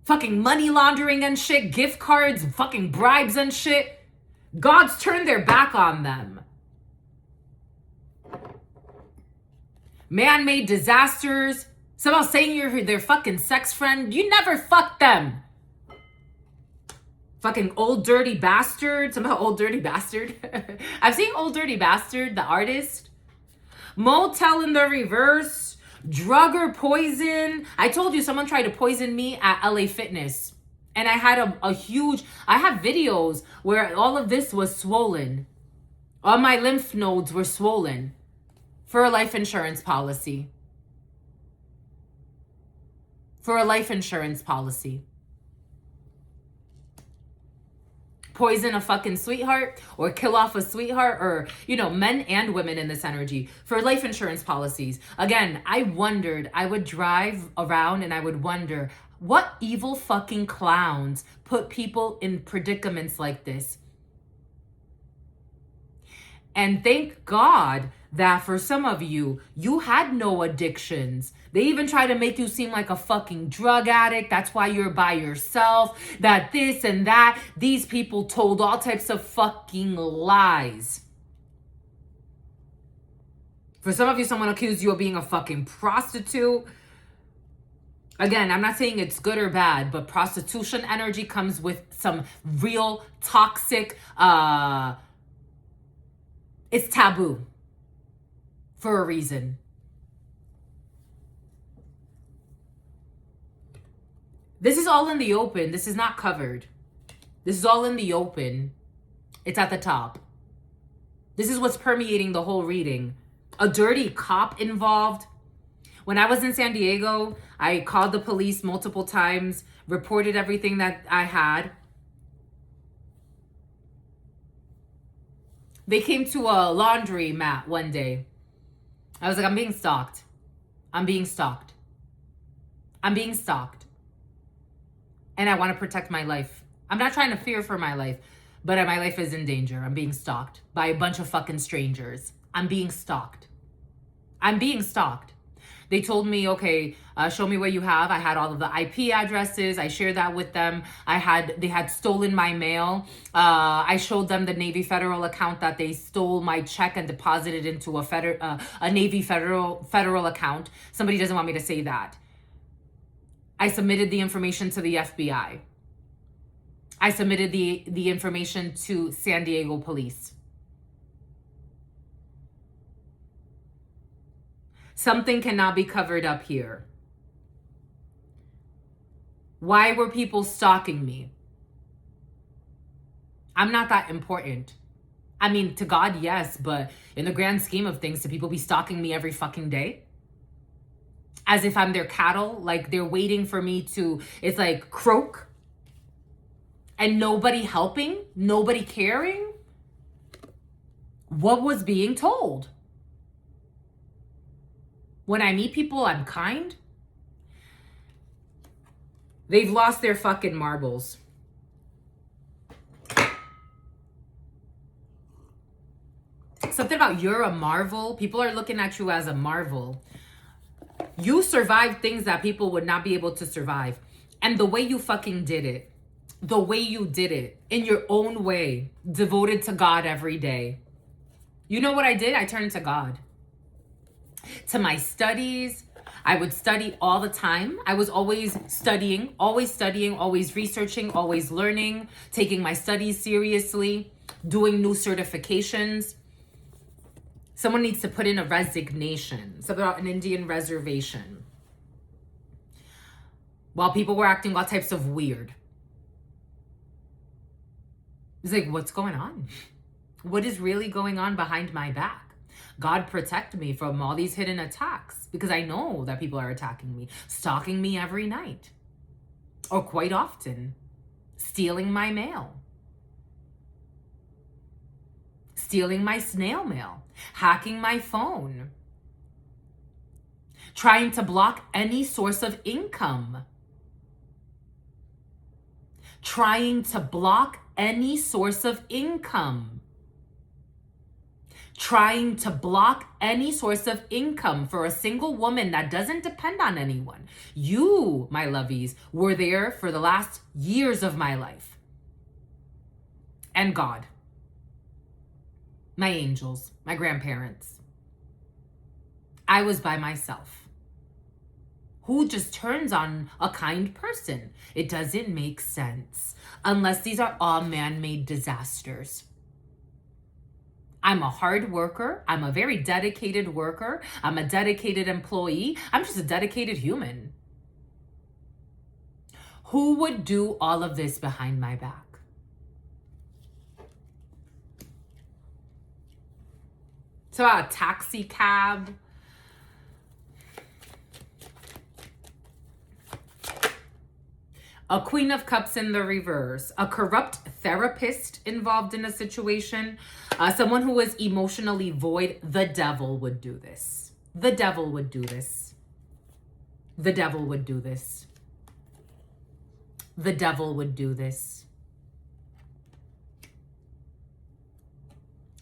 fucking money laundering and shit, gift cards, fucking bribes and shit. God's turned their back on them. Man-made disasters. Somehow saying you're their fucking sex friend. You never fucked them. Fucking old dirty bastard. Somehow old dirty bastard. I've seen Old Dirty Bastard, the artist. Motel in the reverse. Drug or poison. I told you someone tried to poison me at LA Fitness. And I had a huge, I have videos where all of this was swollen. All my lymph nodes were swollen for a life insurance policy. For a life insurance policy. Poison a fucking sweetheart or kill off a sweetheart or, you know, men and women in this energy for life insurance policies. Again, I wondered, I would drive around and I would wonder what evil fucking clowns put people in predicaments like this. And thank God that for some of you, you had no addictions. They even try to make you seem like a fucking drug addict. That's why you're by yourself. That this and that. These people told all types of fucking lies. For some of you, someone accused you of being a fucking prostitute. Again, I'm not saying it's good or bad, but prostitution energy comes with some real toxic, it's taboo for a reason. This is all in the open. This is not covered. This is all in the open. It's at the top. This is what's permeating the whole reading. A dirty cop involved. When I was in San Diego, I called the police multiple times, reported everything that I had. They came to a laundry mat one day. I was like, I'm being stalked. I'm being stalked. I'm being stalked. And I want to protect my life. I'm not trying to fear for my life, but my life is in danger. I'm being stalked by a bunch of fucking strangers. I'm being stalked. I'm being stalked. They told me, okay, show me what you have. I had all of the IP addresses. I shared that with them. They had stolen my mail. I showed them the Navy Federal account that they stole my check and deposited into a Navy Federal account. Somebody doesn't want me to say that. I submitted the information to the FBI. I submitted the information to San Diego police. Something cannot be covered up here. Why were people stalking me? I'm not that important. I mean, to God, yes, but in the grand scheme of things, do people be stalking me every fucking day? As if I'm their cattle, like they're waiting for me to, it's like croak. And nobody helping, nobody caring. What was being told? When I meet people, I'm kind. They've lost their fucking marbles. Something about you're a marvel. People are looking at you as a marvel. You survived things that people would not be able to survive. And the way you fucking did it, the way you did it, in your own way, devoted to God every day. You know what I did? I turned to God. To my studies. I would study all the time. I was always studying, always researching, always learning, taking my studies seriously, doing new certifications. Someone needs to put in a resignation. It's about an Indian reservation. While people were acting all types of weird. It's like, what's going on? What is really going on behind my back? God protect me from all these hidden attacks, because I know that people are attacking me, stalking me every night, or quite often, stealing my mail, stealing my snail mail, hacking my phone, trying to block any source of income, trying to block any source of income. Trying to block any source of income for a single woman that doesn't depend on anyone. You, my lovies, were there for the last years of my life. And God. My angels, my grandparents. I was by myself. Who just turns on a kind person? It doesn't make sense. Unless these are all man-made disasters. I'm a hard worker. I'm a very dedicated worker. I'm a dedicated employee. I'm just a dedicated human. Who would do all of this behind my back? So a taxi cab. A Queen of Cups in the reverse. A corrupt therapist involved in a situation. Someone who is emotionally void. The devil would do this. The devil would do this. The devil would do this. The devil would do this.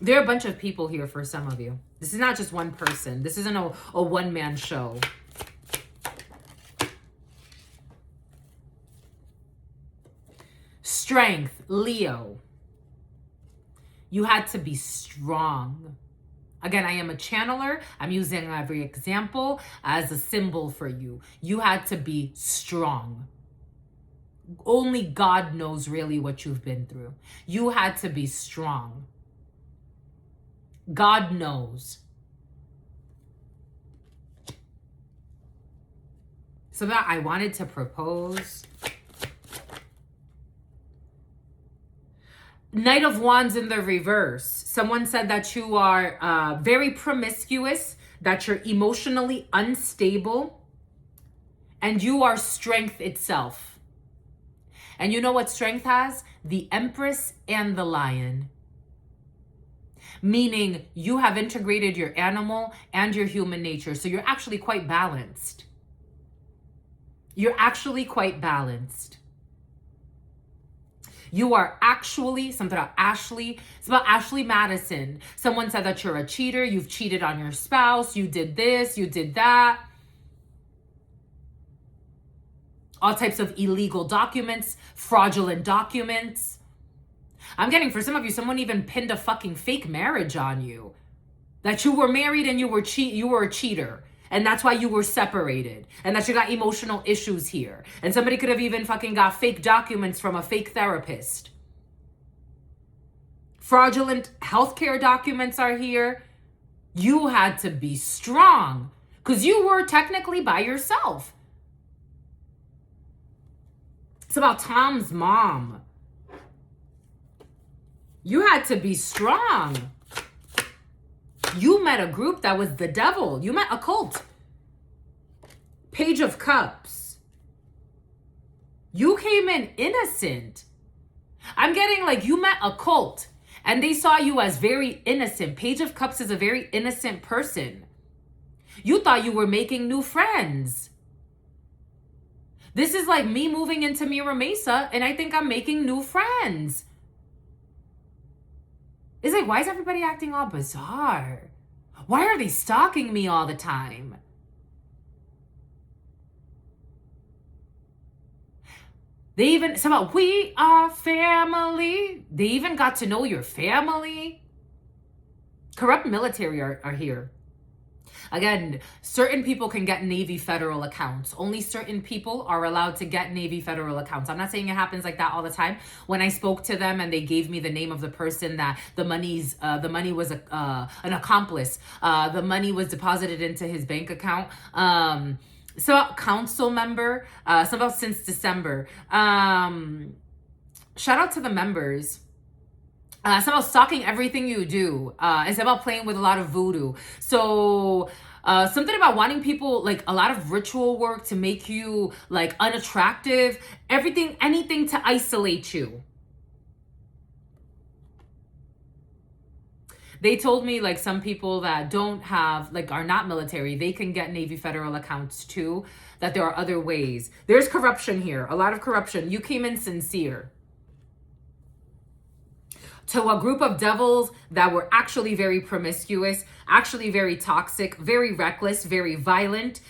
There are a bunch of people here for some of you. This is not just one person. This isn't a one-man show. Strength, Leo. You had to be strong. Again, I am a channeler. I'm using every example as a symbol for you. You had to be strong. Only God knows really what you've been through. You had to be strong. God knows. So that I wanted to propose. Knight of Wands in the reverse. Someone said that you are very promiscuous, that you're emotionally unstable, and you are strength itself. And you know what strength has? The Empress and the Lion. Meaning you have integrated your animal and your human nature. So you're actually quite balanced. You're actually quite balanced. You are actually, something about Ashley. It's about Ashley Madison. Someone said that you're a cheater. You've cheated on your spouse. You did this. You did that. All types of illegal documents, fraudulent documents. I'm getting, for some of you, someone even pinned a fucking fake marriage on you. That you were married and you were a cheater. And that's why you were separated. And that you got emotional issues here. And somebody could have even fucking got fake documents from a fake therapist. Fraudulent healthcare documents are here. You had to be strong. Because you were technically by yourself. It's about Tom's mom. You had to be strong. You met a group that was the devil. You met a cult. Page of Cups. You came in innocent. I'm getting like you met a cult and they saw you as very innocent. Page of Cups is a very innocent person. You thought you were making new friends. This is like me moving into Mira Mesa and I think I'm making new friends. It's like, why is everybody acting all bizarre? Why are they stalking me all the time? They even, somehow, we are family. They even got to know your family. Corrupt military are here. Again, certain people can get Navy federal accounts. Only certain people are allowed to get Navy federal accounts. I'm not saying it happens like that all the time. When I spoke to them and they gave me the name of the person that the money was an accomplice. The money was deposited into his bank account. So council member, somehow since December. Shout out to the members. It's about stalking everything you do. It's about playing with a lot of voodoo. So something about wanting people, like a lot of ritual work to make you like unattractive, anything to isolate you. They told me like some people that don't have, like are not military, they can get Navy federal accounts too, that there are other ways. There's corruption here, a lot of corruption. You came in sincere to a group of devils that were actually very promiscuous, actually very toxic, very reckless, very violent,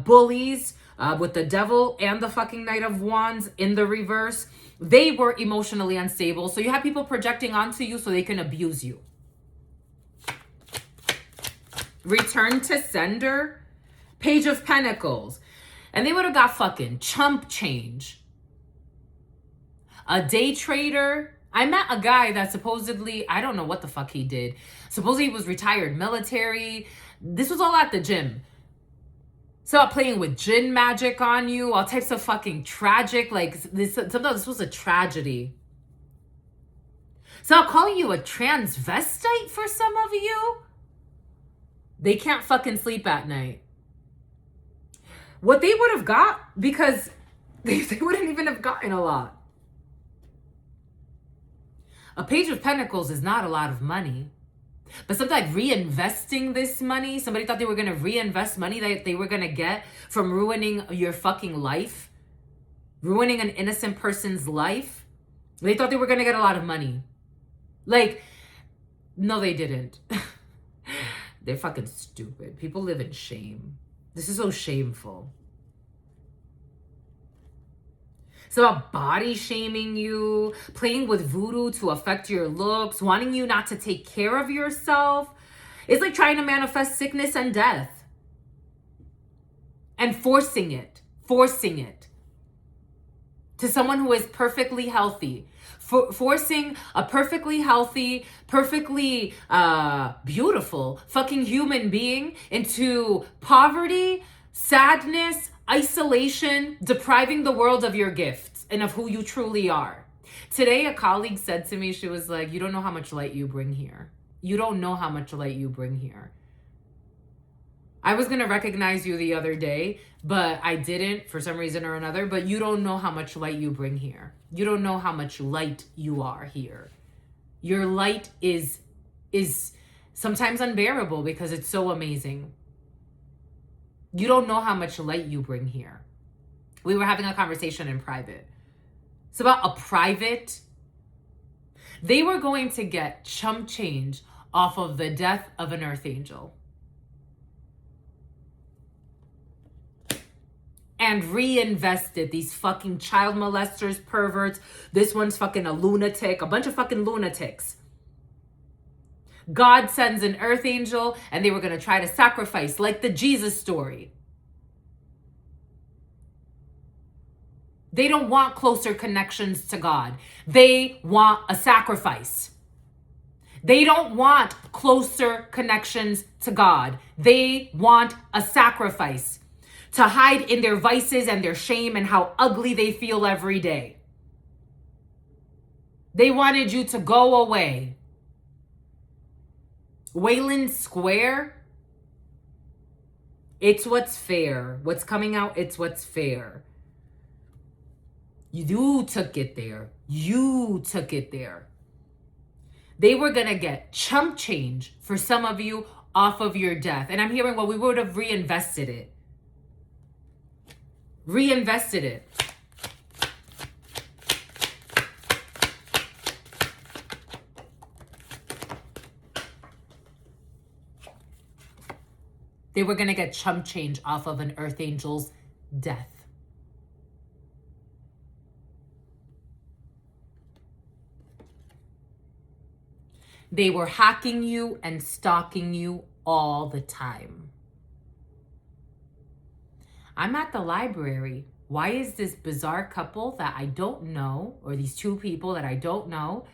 bullies with the devil and the fucking Knight of Wands in the reverse. They were emotionally unstable. So you have people projecting onto you so they can abuse you. Return to sender, Page of Pentacles. And they would have got fucking chump change. A day trader. I met a guy that supposedly, I don't know what the fuck he did. Supposedly he was retired military. This was all at the gym. So playing with jinn magic on you, all types of fucking tragic, like this, sometimes this was a tragedy. So I'm calling you a transvestite for some of you. They can't fucking sleep at night. What they would have got, because they wouldn't even have gotten a lot. A Page of Pentacles is not a lot of money. But something like reinvesting this money. Somebody thought they were going to reinvest money that they were going to get from ruining your fucking life. Ruining an innocent person's life. They thought they were going to get a lot of money. Like, no, they didn't. They're fucking stupid. People live in shame. This is so shameful. It's about body shaming you, playing with voodoo to affect your looks, wanting you not to take care of yourself. It's like trying to manifest sickness and death. And forcing it to someone who is perfectly healthy. Forcing a perfectly healthy, perfectly beautiful fucking human being into poverty, sadness, isolation, depriving the world of your gifts and of who you truly are. Today, a colleague said to me, she was like, you don't know how much light you bring here. You don't know how much light you bring here. I was going to recognize you the other day, but I didn't for some reason or another. But you don't know how much light you bring here. You don't know how much light you are here. Your light is sometimes unbearable because it's so amazing. You don't know how much light you bring here. We were having a conversation in private. It's about a private. They were going to get chump change off of the death of an earth angel. And reinvested these fucking child molesters, perverts. This one's fucking a lunatic. A bunch of fucking lunatics. God sends an earth angel and they were going to try to sacrifice, like the Jesus story. They don't want closer connections to God. They want a sacrifice. They don't want closer connections to God. They want a sacrifice to hide in their vices and their shame and how ugly they feel every day. They wanted you to go away. Wayland Square, it's what's fair. What's coming out, it's what's fair. You took it there. You took it there. They were going to get chump change for some of you off of your death. And I'm hearing, well, we would have reinvested it. Reinvested it. They were going to get chump change off of an earth angel's death. They were hacking you and stalking you all the time. I'm at the library. Why is this bizarre couple that I don't know, or these two people that I don't know,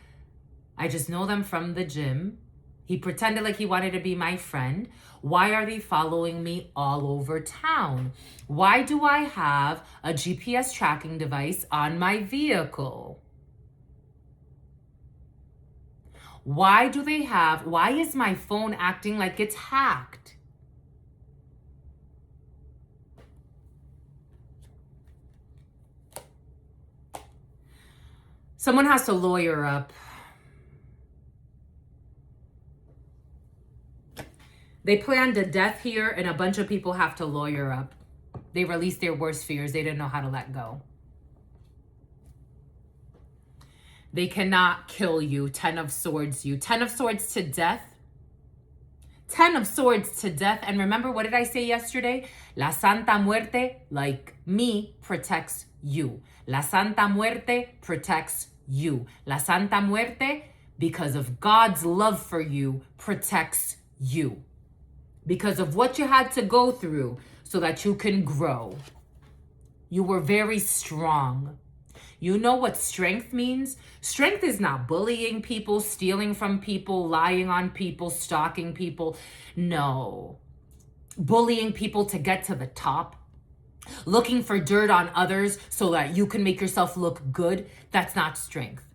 I just know them from the gym. He pretended like he wanted to be my friend. Why are they following me all over town? Why do I have a GPS tracking device on my vehicle? Why is my phone acting like it's hacked? Someone has to lawyer up. They planned a death here, and a bunch of people have to lawyer up. They released their worst fears. They didn't know how to let go. They cannot kill you. 10 of Swords you. 10 of Swords to death. 10 of Swords to death. And remember, what did I say yesterday? La Santa Muerte, like me, protects you. La Santa Muerte protects you. La Santa Muerte, because of God's love for you, protects you. Because of what you had to go through so that you can grow. You were very strong. You know what strength means? Strength is not bullying people, stealing from people, lying on people, stalking people. No. Bullying people to get to the top. Looking for dirt on others so that you can make yourself look good. That's not strength.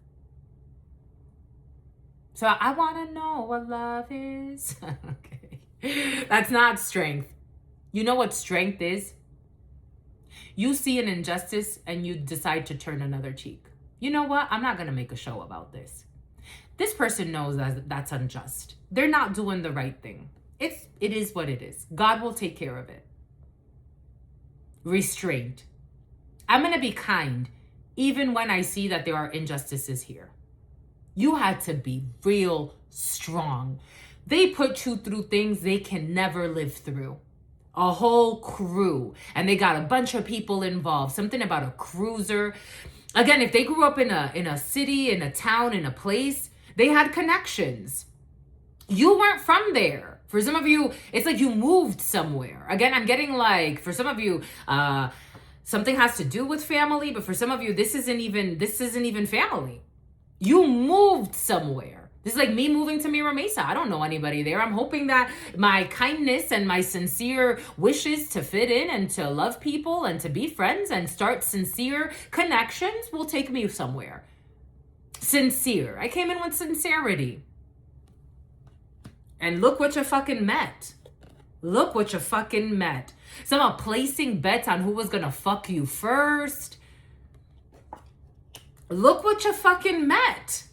So I want to know what love is. Okay. That's not strength. You know what strength is? You see an injustice and you decide to turn another cheek. You know what? I'm not going to make a show about this. This person knows that that's unjust. They're not doing the right thing. It is what it is. God will take care of it. Restraint. I'm going to be kind even when I see that there are injustices here. You had to be real strong. They put you through things they can never live through. A whole crew. And they got a bunch of people involved. Something about a cruiser. Again, if they grew up in a city, in a town, in a place, they had connections. You weren't from there. For some of you, it's like you moved somewhere. Again, I'm getting like, for some of you, something has to do with family, but for some of you, this isn't even family. You moved somewhere. This is like me moving to Mira Mesa. I don't know anybody there. I'm hoping that my kindness and my sincere wishes to fit in and to love people and to be friends and start sincere connections will take me somewhere. Sincere. I came in with sincerity. And look what you fucking met. Look what you fucking met. Someone placing bets on who was gonna fuck you first. Look what you fucking met.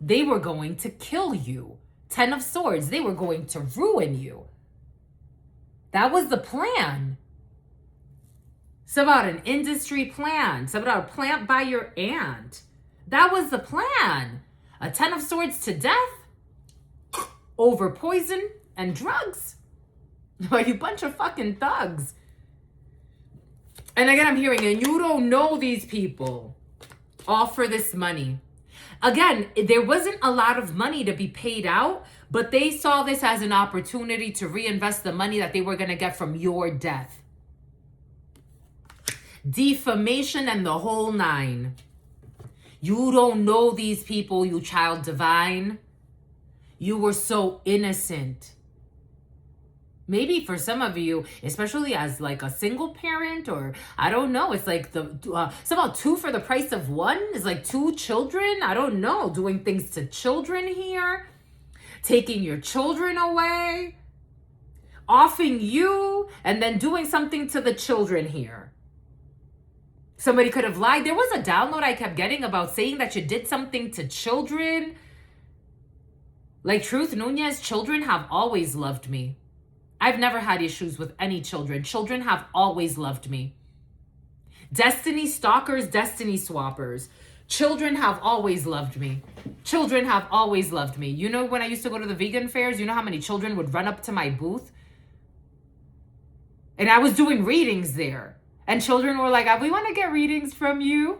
They were going to kill you. 10 of Swords. They were going to ruin you. That was the plan. It's about an industry plan. It's about a plant by your aunt. That was the plan. A 10 of Swords to death over poison and drugs. You bunch of fucking thugs. And again, I'm hearing, and you don't know these people. All for this money. Again, there wasn't a lot of money to be paid out, but they saw this as an opportunity to reinvest the money that they were going to get from your death. Defamation and the whole nine. You don't know these people, you child divine. You were so innocent. Maybe for some of you, especially as like a single parent, or I don't know, it's like it's about 2 for the price of 1. It's like 2 children. I don't know, doing things to children here, taking your children away, offing you, and then doing something to the children here. Somebody could have lied. There was a download I kept getting about saying that you did something to children. Like Truth Nuñez, children have always loved me. I've never had issues with any children. Children have always loved me. Destiny stalkers, destiny swappers. Children have always loved me. Children have always loved me. You know, when I used to go to the vegan fairs, you know how many children would run up to my booth? And I was doing readings there. And children were like, we want to get readings from you.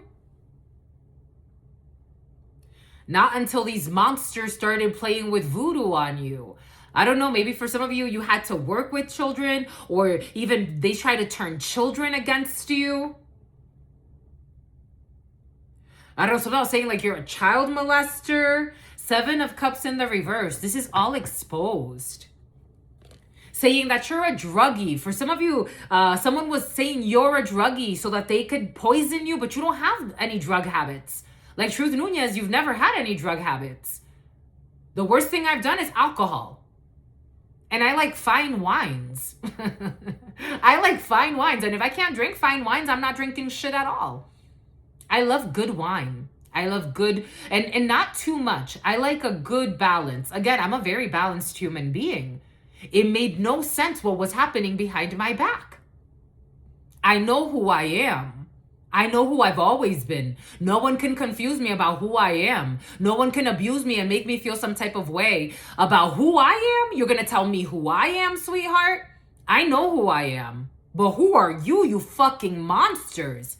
Not until these monsters started playing with voodoo on you. I don't know, maybe for some of you, you had to work with children, or even they try to turn children against you. I don't know, something else saying like you're a child molester. 7 of Cups in the reverse. This is all exposed. Saying that you're a druggie. For some of you, someone was saying you're a druggie so that they could poison you, but you don't have any drug habits. Like Truth Nuñez, you've never had any drug habits. The worst thing I've done is alcohol. And I like fine wines. I like fine wines. And if I can't drink fine wines, I'm not drinking shit at all. I love good wine. I love good, and not too much. I like a good balance. Again, I'm a very balanced human being. It made no sense what was happening behind my back. I know who I am. I know who I've always been. No one can confuse me about who I am. No one can abuse me and make me feel some type of way about who I am. You're going to tell me who I am, sweetheart? I know who I am. But who are you, you fucking monsters?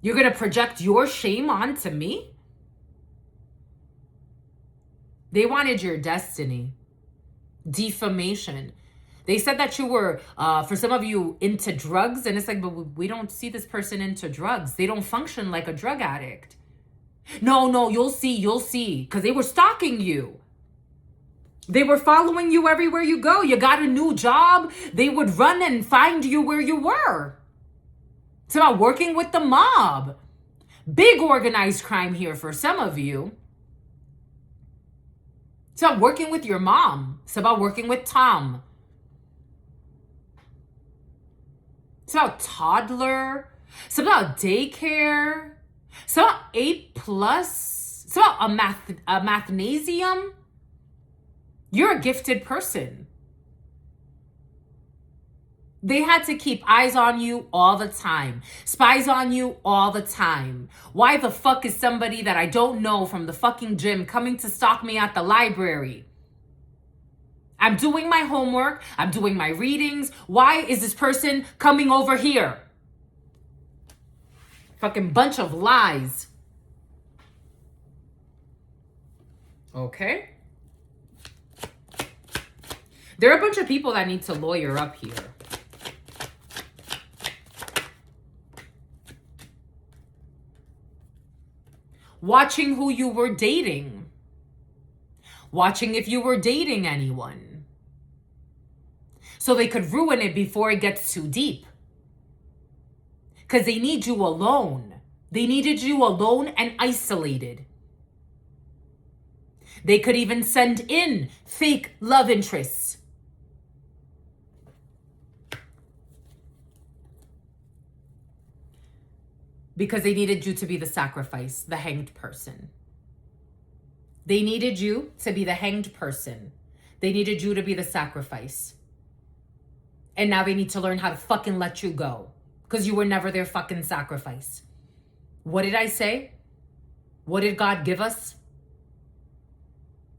You're going to project your shame onto me? They wanted your destiny. Defamation. They said that you were, for some of you, into drugs. And it's like, but we don't see this person into drugs. They don't function like a drug addict. No, you'll see. Because they were stalking you. They were following you everywhere you go. You got a new job. They would run and find you where you were. It's about working with the mob. Big organized crime here for some of you. It's about working with your mom. It's about working with Tom. It's about toddler. It's about daycare. It's about A+. It's about a mathnasium. You're a gifted person. They had to keep eyes on you all the time. Spies on you all the time. Why the fuck is somebody that I don't know from the fucking gym coming to stalk me at the library? I'm doing my homework. I'm doing my readings. Why is this person coming over here? Fucking bunch of lies. Okay. There are a bunch of people that need to lawyer up here. Watching who you were dating. Watching if you were dating anyone. So they could ruin it before it gets too deep. Because they need you alone. They needed you alone and isolated. They could even send in fake love interests. Because they needed you to be the sacrifice, the hanged person. They needed you to be the hanged person. They needed you to be the sacrifice. And now they need to learn how to fucking let you go. Because you were never their fucking sacrifice. What did I say? What did God give us?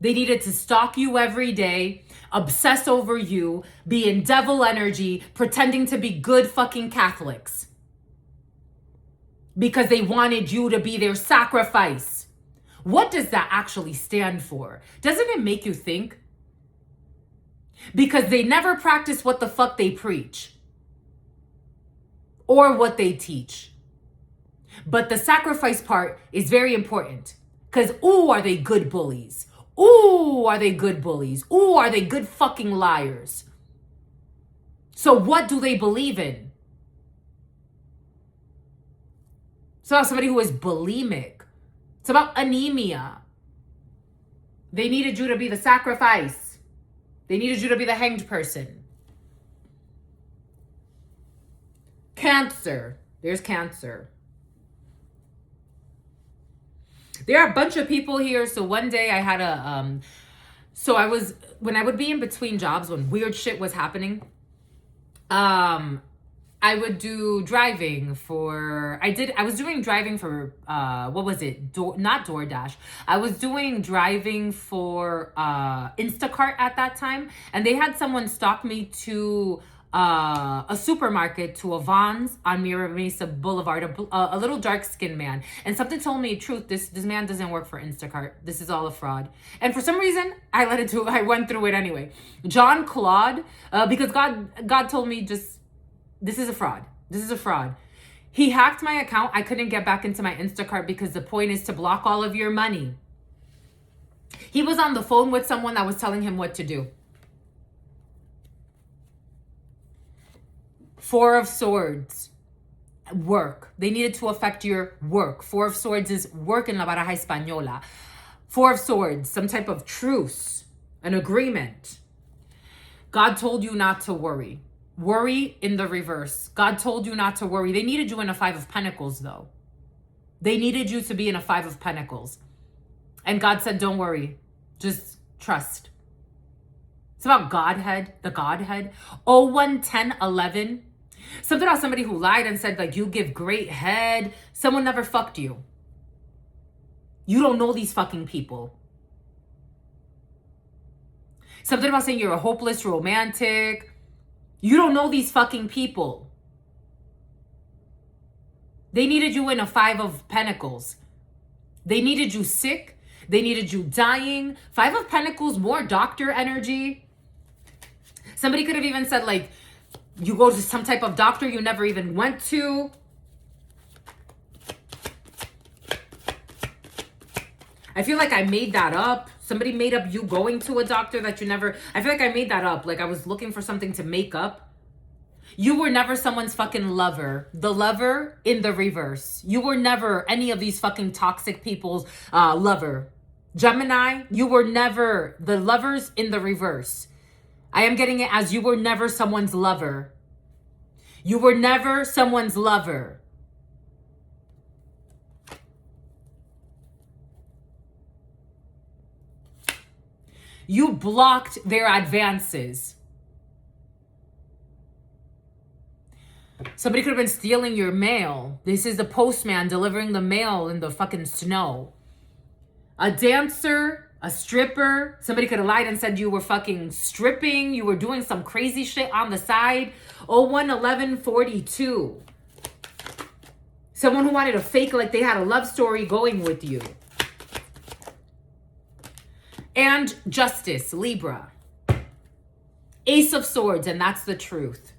They needed to stalk you every day, obsess over you, be in devil energy, pretending to be good fucking Catholics. Because they wanted you to be their sacrifice. What does that actually stand for? Doesn't it make you think? Because they never practice what the fuck they preach. Or what they teach. But the sacrifice part is very important. Because, ooh, are they good bullies? Ooh, are they good bullies? Ooh, are they good fucking liars? So what do they believe in? It's about somebody who is bulimic. It's about anemia. They needed you to be the sacrifice. They needed you to be the hanged person. Cancer. There's Cancer. There are a bunch of people here. So one day I had when I would be in between jobs, when weird shit was happening, I would do driving for, I was doing driving for, not DoorDash. I was doing driving for Instacart at that time. And they had someone stalk me to a supermarket to a Vons on Mira Mesa Boulevard, a little dark-skinned man. And something told me, truth, this man doesn't work for Instacart. This is all a fraud. And for some reason, I went through it anyway. John Claude, because God told me this is a fraud. This is a fraud. He hacked my account. I couldn't get back into my Instacart because the point is to block all of your money. He was on the phone with someone that was telling him what to do. Four of Swords, work. They needed to affect your work. Four of Swords is work in La Baraja Española. Four of Swords, some type of truce, an agreement. God told you not to worry. Worry in the reverse. God told you not to worry. They needed you in a Five of Pentacles, though. They needed you to be in a Five of Pentacles. And God said, don't worry. Just trust. It's about Godhead, the Godhead. 01, 10, 11. Something about somebody who lied and said, like, you give great head. Someone never fucked you. You don't know these fucking people. Something about saying you're a hopeless romantic. You don't know these fucking people. They needed you in a Five of Pentacles. They needed you sick. They needed you dying. Five of Pentacles, more doctor energy. Somebody could have even said, like, you go to some type of doctor you never even went to. I feel like I made that up. Somebody made up you going to a doctor that you never... I feel like I made that up. Like I was looking for something to make up. You were never someone's fucking lover. The lover in the reverse. You were never any of these fucking toxic people's lover. Gemini, you were never the lovers in the reverse. I am getting it as you were never someone's lover. You were never someone's lover. You blocked their advances. Somebody could have been stealing your mail. This is the postman delivering the mail in the fucking snow. A dancer, a stripper. Somebody could have lied and said you were fucking stripping. You were doing some crazy shit on the side. 01, 11, 42. Someone who wanted to fake like they had a love story going with you. And Justice, Libra. Ace of Swords, and that's the truth.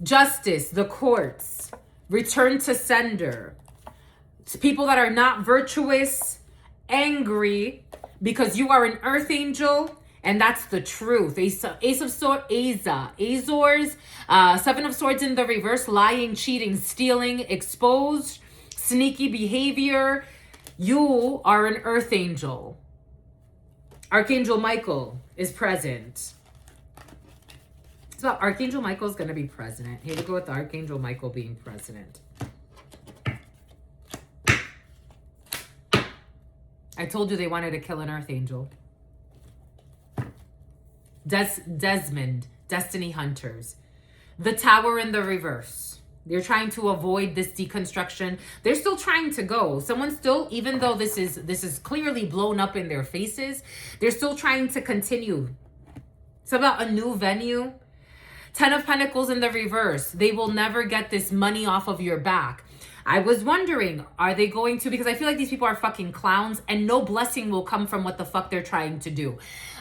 Justice, the courts. Return to sender. It's people that are not virtuous, angry, because you are an earth angel, and that's the truth. Ace of Swords, Azores, Seven of Swords in the reverse, lying, cheating, stealing, exposed, sneaky behavior. You are an earth angel. Archangel Michael is present. So Archangel Michael is going to be president. Here we go with Archangel Michael being president. I told you they wanted to kill an earth angel. Desmond, Destiny Hunters. The Tower in the reverse. They're trying to avoid this deconstruction. They're still trying to go. Someone still, even though this is clearly blown up in their faces, they're still trying to continue. It's about a new venue. 10 of Pentacles in the reverse. They will never get this money off of your back. I was wondering, are they going to? Because I feel like these people are fucking clowns and no blessing will come from what the fuck they're trying to do.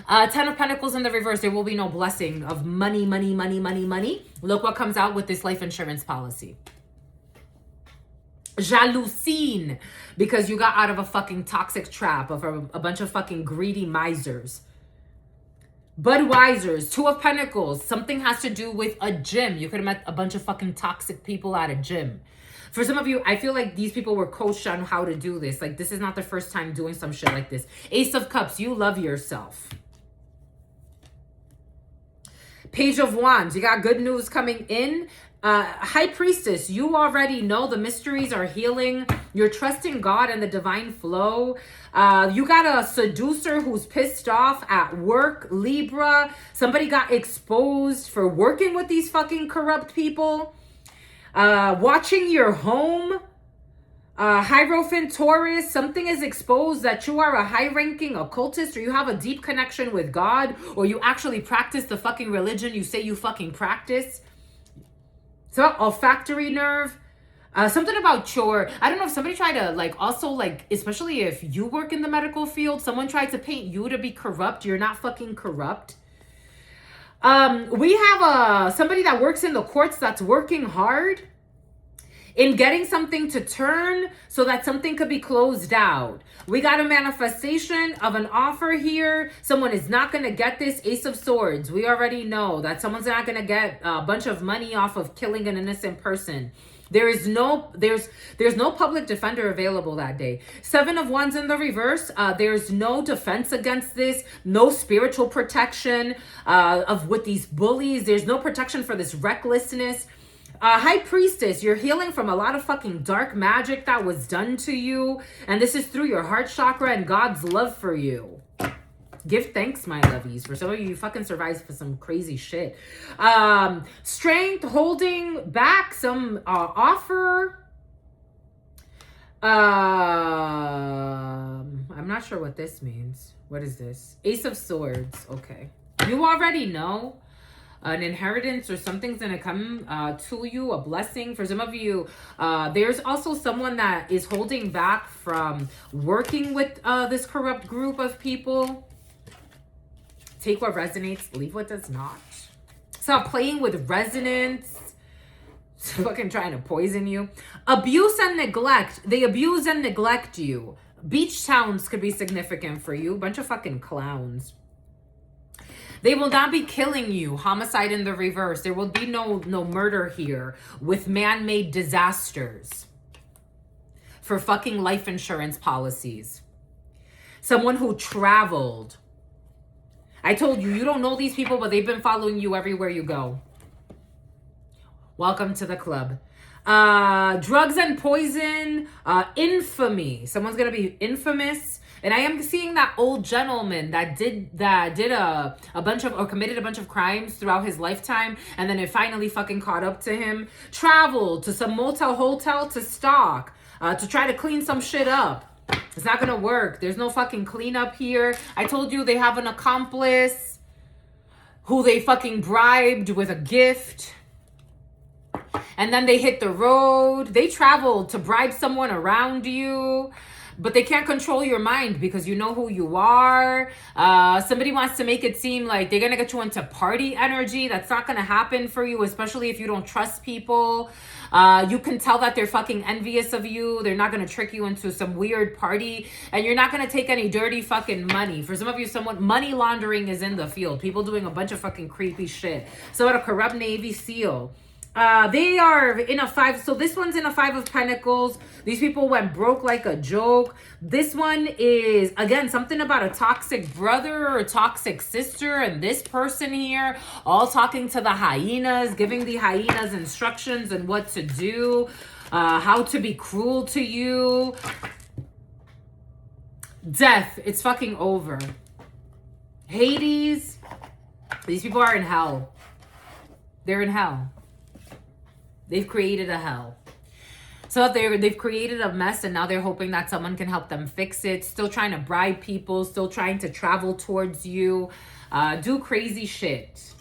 10 of Pentacles in the reverse. There will be no blessing of money, money, money, money, money. Look what comes out with this life insurance policy. Jalousine. Because you got out of a fucking toxic trap of a bunch of fucking greedy misers. Budweiser's, Two of Pentacles. Something has to do with a gym. You could have met a bunch of fucking toxic people at a gym. For some of you, I feel like these people were coached on how to do this. Like, this is not the first time doing some shit like this. Ace of Cups, you love yourself. Page of Wands, you got good news coming in. High Priestess, you already know the mysteries are healing. You're trusting God and the divine flow. You got a seducer who's pissed off at work, Libra. Somebody got exposed for working with these fucking corrupt people. Watching your home. Hierophant Taurus, something is exposed that you are a high-ranking occultist, or you have a deep connection with God, or you actually practice the fucking religion you say you fucking practice. So olfactory nerve. Something about your, I don't know if somebody tried to like, also like, especially if you work in the medical field, someone tried to paint you to be corrupt. You're not fucking corrupt. We have somebody that works in the courts that's working hard in getting something to turn so that something could be closed out. We got a manifestation of an offer here. Someone is not going to get this. Ace of Swords. We already know that someone's not going to get a bunch of money off of killing an innocent person. There's no public defender available that day. Seven of Wands in the reverse. There's no defense against this. No spiritual protection with these bullies. There's no protection for this recklessness. High Priestess, you're healing from a lot of fucking dark magic that was done to you. And this is through your heart chakra and God's love for you. Give thanks, my lovies. For some of you, you fucking survived for some crazy shit. Strength, holding back some offer. I'm not sure what this means. What is this? Ace of Swords. Okay. You already know. An inheritance or something's gonna come to you, a blessing. For some of you, there's also someone that is holding back from working with this corrupt group of people. Take what resonates, leave what does not. Stop playing with resonance. Fucking trying to poison you. Abuse and neglect. They abuse and neglect you. Beach towns could be significant for you. Bunch of fucking clowns. They will not be killing you. Homicide in the reverse. There will be no murder here with man-made disasters for fucking life insurance policies. Someone who traveled. I told you, you don't know these people, but they've been following you everywhere you go. Welcome to the club. Drugs and poison. Infamy. Someone's going to be infamous. And I am seeing that old gentleman that did a bunch of, or committed a bunch of crimes throughout his lifetime, and then it finally fucking caught up to him. Traveled to some hotel to stalk, to try to clean some shit up. It's not gonna work. There's no fucking cleanup here. I told you they have an accomplice who they fucking bribed with a gift. And then they hit the road. They traveled to bribe someone around you. But they can't control your mind because you know who you are. Somebody wants to make it seem like they're going to get you into party energy. That's not going to happen for you, especially if you don't trust people. You can tell that they're fucking envious of you. They're not going to trick you into some weird party. And you're not going to take any dirty fucking money. For some of you, money laundering is in the field. People doing a bunch of fucking creepy shit. So at a corrupt Navy SEAL. They are in a 5. So this one's in a 5 of Pentacles. These people went broke like a joke. This one is, again, something about a toxic brother or a toxic sister. And this person here, all talking to the hyenas, giving the hyenas instructions on what to do, how to be cruel to you. Death. It's fucking over. Hades. These people are in hell. They're in hell. They've created a hell. So they've created a mess, and now they're hoping that someone can help them fix it. Still trying to bribe people. Still trying to travel towards you. Do crazy shit.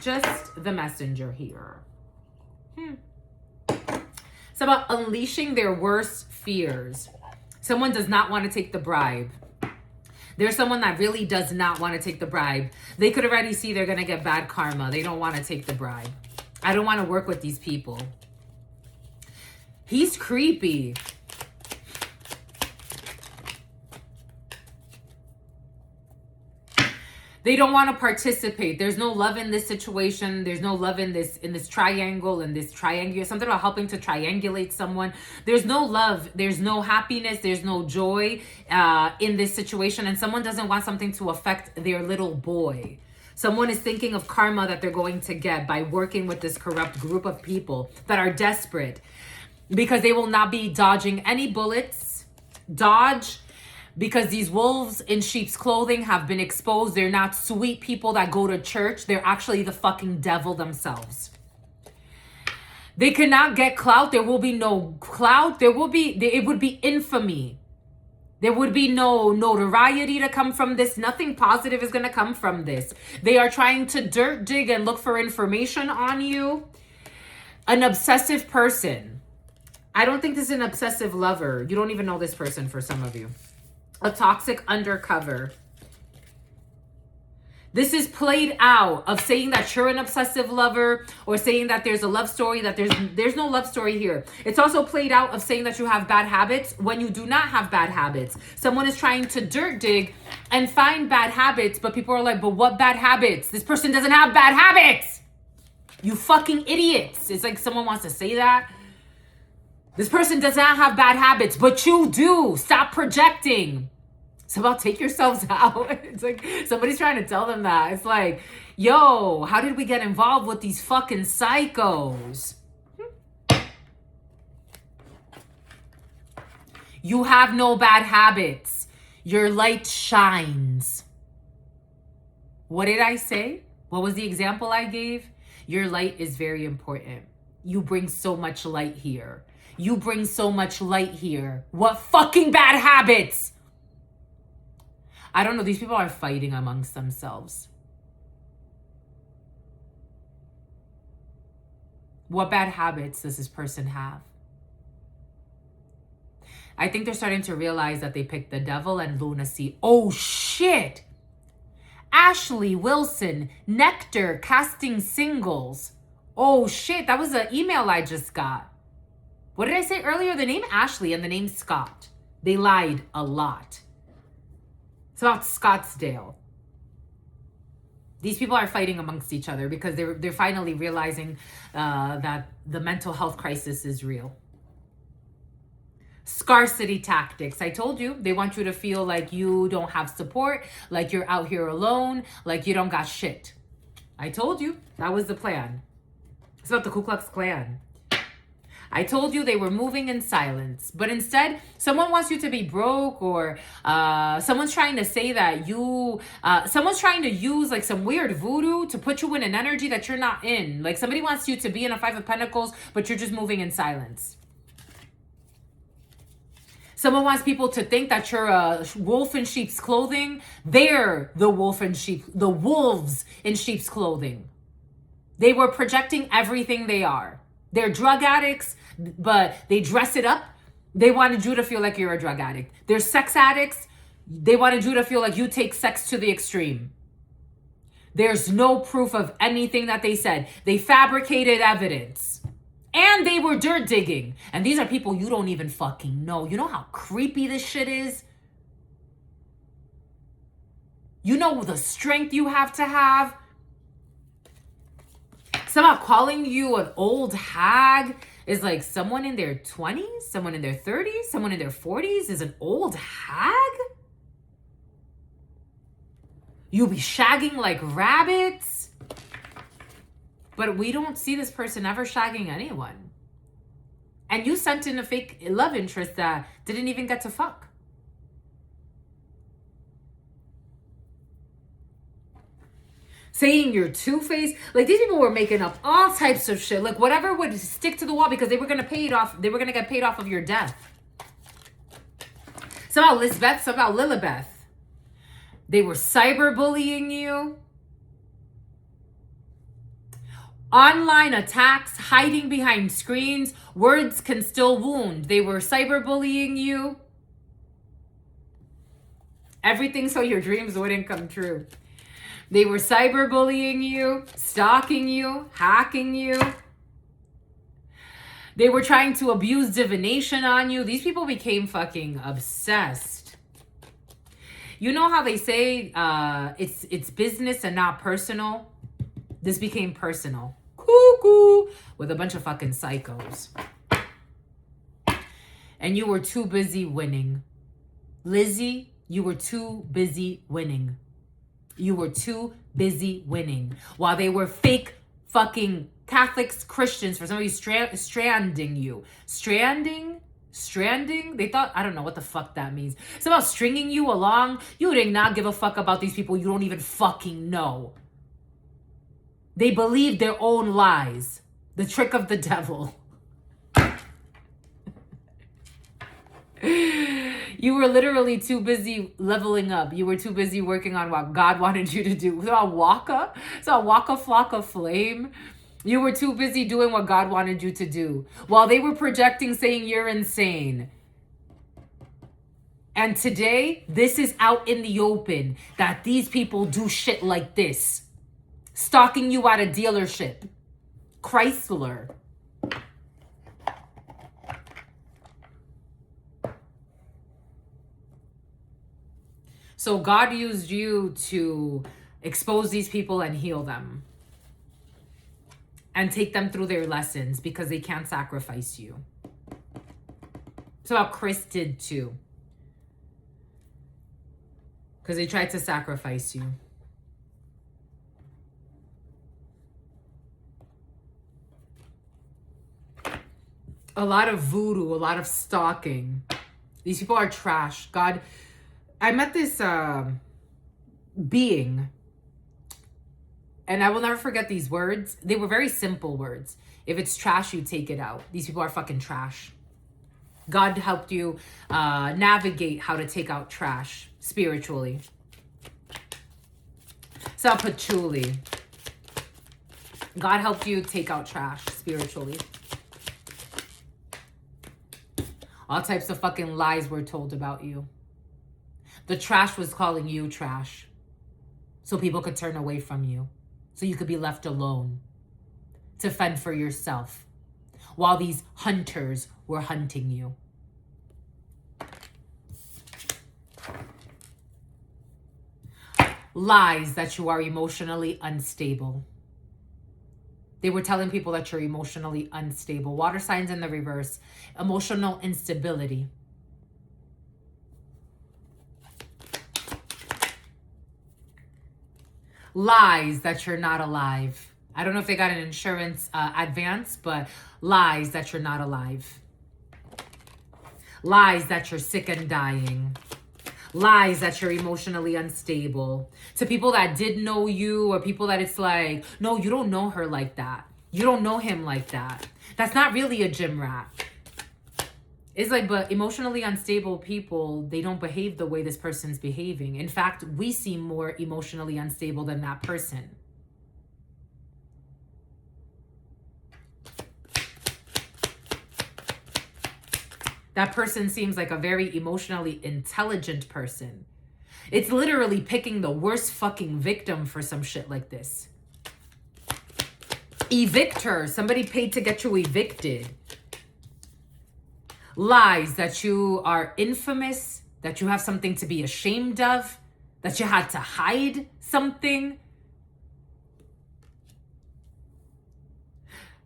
Just the messenger here. It's about unleashing their worst fears. Someone does not want to take the bribe. There's someone that really does not want to take the bribe. They could already see they're going to get bad karma. They don't want to take the bribe. I don't want to work with these people. He's creepy. They don't want to participate. There's no love in this situation. There's no love in this triangle, in this triangle. Something about helping to triangulate someone. There's no love. There's no happiness. There's no joy in this situation. And someone doesn't want something to affect their little boy. Someone is thinking of karma that they're going to get by working with this corrupt group of people that are desperate because they will not be dodging any bullets. Dodge, because these wolves in sheep's clothing have been exposed. They're not sweet people that go to church. They're actually the fucking devil themselves. They cannot get clout. There will be no clout. It would be infamy. There would be no notoriety to come from this. Nothing positive is going to come from this. They are trying to dirt dig and look for information on you. An obsessive person. I don't think this is an obsessive lover. You don't even know this person for some of you. A toxic undercover. This is played out of saying that you're an obsessive lover or saying that there's a love story, that there's no love story here. It's also played out of saying that you have bad habits when you do not have bad habits. Someone is trying to dirt dig and find bad habits, but people are like, but what bad habits? This person doesn't have bad habits. You fucking idiots. It's like someone wants to say that. This person does not have bad habits, but you do. Stop projecting. It's about take yourselves out. It's like somebody's trying to tell them that. It's like, yo, how did we get involved with these fucking psychos? You have no bad habits. Your light shines. What did I say? What was the example I gave? Your light is very important. You bring so much light here. You bring so much light here. What fucking bad habits? I don't know. These people are fighting amongst themselves. What bad habits does this person have? I think they're starting to realize that they picked the devil and lunacy. Oh, shit. Ashley Wilson, Nectar, casting singles. Oh, shit. That was an email I just got. What did I say earlier? The name Ashley and the name Scott. They lied a lot. It's about Scottsdale. These people are fighting amongst each other because they're finally realizing that the mental health crisis is real. Scarcity tactics. I told you, they want you to feel like you don't have support, like you're out here alone, like you don't got shit. I told you, that was the plan. It's about the Ku Klux Klan. I told you they were moving in silence, but instead someone wants you to be broke, or someone's trying to say that someone's trying to use like some weird voodoo to put you in an energy that you're not in. Like somebody wants you to be in a Five of Pentacles, but you're just moving in silence. Someone wants people to think that you're a wolf in sheep's clothing. They're the wolves in sheep's clothing. They were projecting everything they are. They're drug addicts, but they dress it up. They wanted you to feel like you're a drug addict. They're sex addicts. They wanted you to feel like you take sex to the extreme. There's no proof of anything that they said. They fabricated evidence. And they were dirt digging. And these are people you don't even fucking know. You know how creepy this shit is? You know the strength you have to have? Somehow calling you an old hag is like someone in their 20s, someone in their 30s, someone in their 40s is an old hag? You be shagging like rabbits? But we don't see this person ever shagging anyone. And you sent in a fake love interest that didn't even get to fuck. Saying you're two-faced. Like, these people were making up all types of shit. Like, whatever would stick to the wall because they were going to pay it off. They were going to get paid off of your death. Somehow Lisbeth, somehow Lilibeth. They were cyberbullying you. Online attacks, hiding behind screens. Words can still wound. They were cyberbullying you. Everything so your dreams wouldn't come true. They were cyberbullying you, stalking you, hacking you. They were trying to abuse divination on you. These people became fucking obsessed. You know how they say it's business and not personal? This became personal. Cuckoo! With a bunch of fucking psychos. And you were too busy winning. Lizzie, you were too busy winning. You were too busy winning. While they were fake fucking Catholics, Christians, for some of you stranding you. Stranding? They thought, I don't know what the fuck that means. It's about stringing you along. You did not give a fuck about these people you don't even fucking know. They believed their own lies. The trick of the devil. You were literally too busy leveling up. You were too busy working on what God wanted you to do. So a waka flocka flame. You were too busy doing what God wanted you to do. While they were projecting saying you're insane. And today, this is out in the open that these people do shit like this. Stalking you at a dealership. Chrysler. So God used you to expose these people and heal them. And take them through their lessons because they can't sacrifice you. So how Chris did too. Because they tried to sacrifice you. A lot of voodoo, a lot of stalking. These people are trash. God, I met this being, and I will never forget these words. They were very simple words. If it's trash, you take it out. These people are fucking trash. God helped you navigate how to take out trash spiritually. Salpachuli. God helped you take out trash spiritually. All types of fucking lies were told about you. The trash was calling you trash. So people could turn away from you. So you could be left alone to fend for yourself while these hunters were hunting you. Lies that you are emotionally unstable. They were telling people that you're emotionally unstable. Water signs in the reverse. Emotional instability. Lies that you're not alive. I don't know if they got an insurance advance, but lies that you're not alive. Lies that you're sick and dying. Lies that you're emotionally unstable. To people that did know you, or people that it's like, no, you don't know her like that. You don't know him like that. That's not really a gym rat. It's like, but emotionally unstable people, they don't behave the way this person's behaving. In fact, we seem more emotionally unstable than that person. That person seems like a very emotionally intelligent person. It's literally picking the worst fucking victim for some shit like this. Evict her. Somebody paid to get you evicted. Lies that you are infamous, that you have something to be ashamed of, that you had to hide something.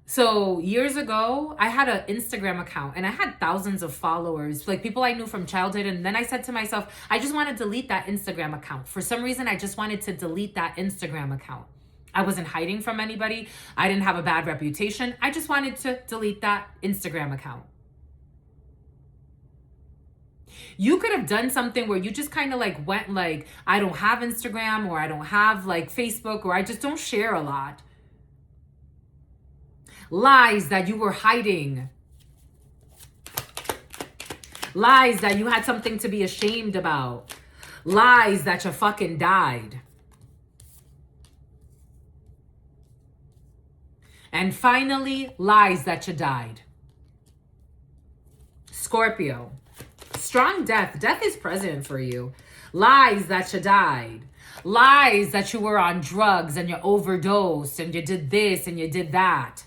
So years ago, I had an Instagram account and I had thousands of followers, like people I knew from childhood. And then I said to myself, I just want to delete that Instagram account. For some reason, I just wanted to delete that Instagram account. I wasn't hiding from anybody. I didn't have a bad reputation. I just wanted to delete that Instagram account. You could have done something where you just kind of like went like, I don't have Instagram, or I don't have like Facebook, or I just don't share a lot. Lies that you were hiding. Lies that you had something to be ashamed about. Lies that you fucking died. And finally, lies that you died. Scorpio. Strong death. Death is present for you. Lies that you died. Lies that you were on drugs and you overdosed and you did this and you did that.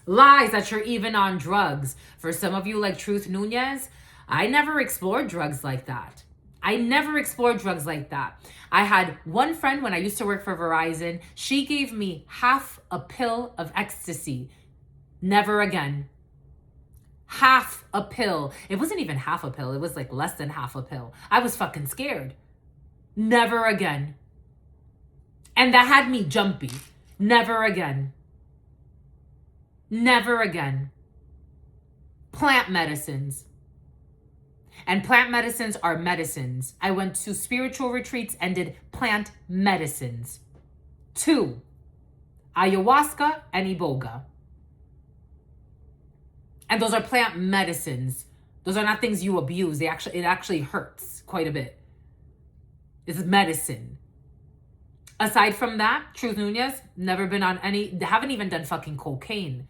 Lies that you're even on drugs. For some of you like Truth Nuñez, I never explored drugs like that. I never explored drugs like that. I had one friend when I used to work for Verizon. She gave me half a pill of ecstasy. Never again. Half a pill. It wasn't even half a pill. It was like less than half a pill. I was fucking scared. Never again. And that had me jumpy. Never again. Never again. Plant medicines. And plant medicines are medicines. I went to spiritual retreats and did plant medicines. 2, ayahuasca and iboga. And those are plant medicines. Those are not things you abuse. It actually hurts quite a bit. It's medicine. Aside from that, Truth Nuñez, never been on haven't even done fucking cocaine.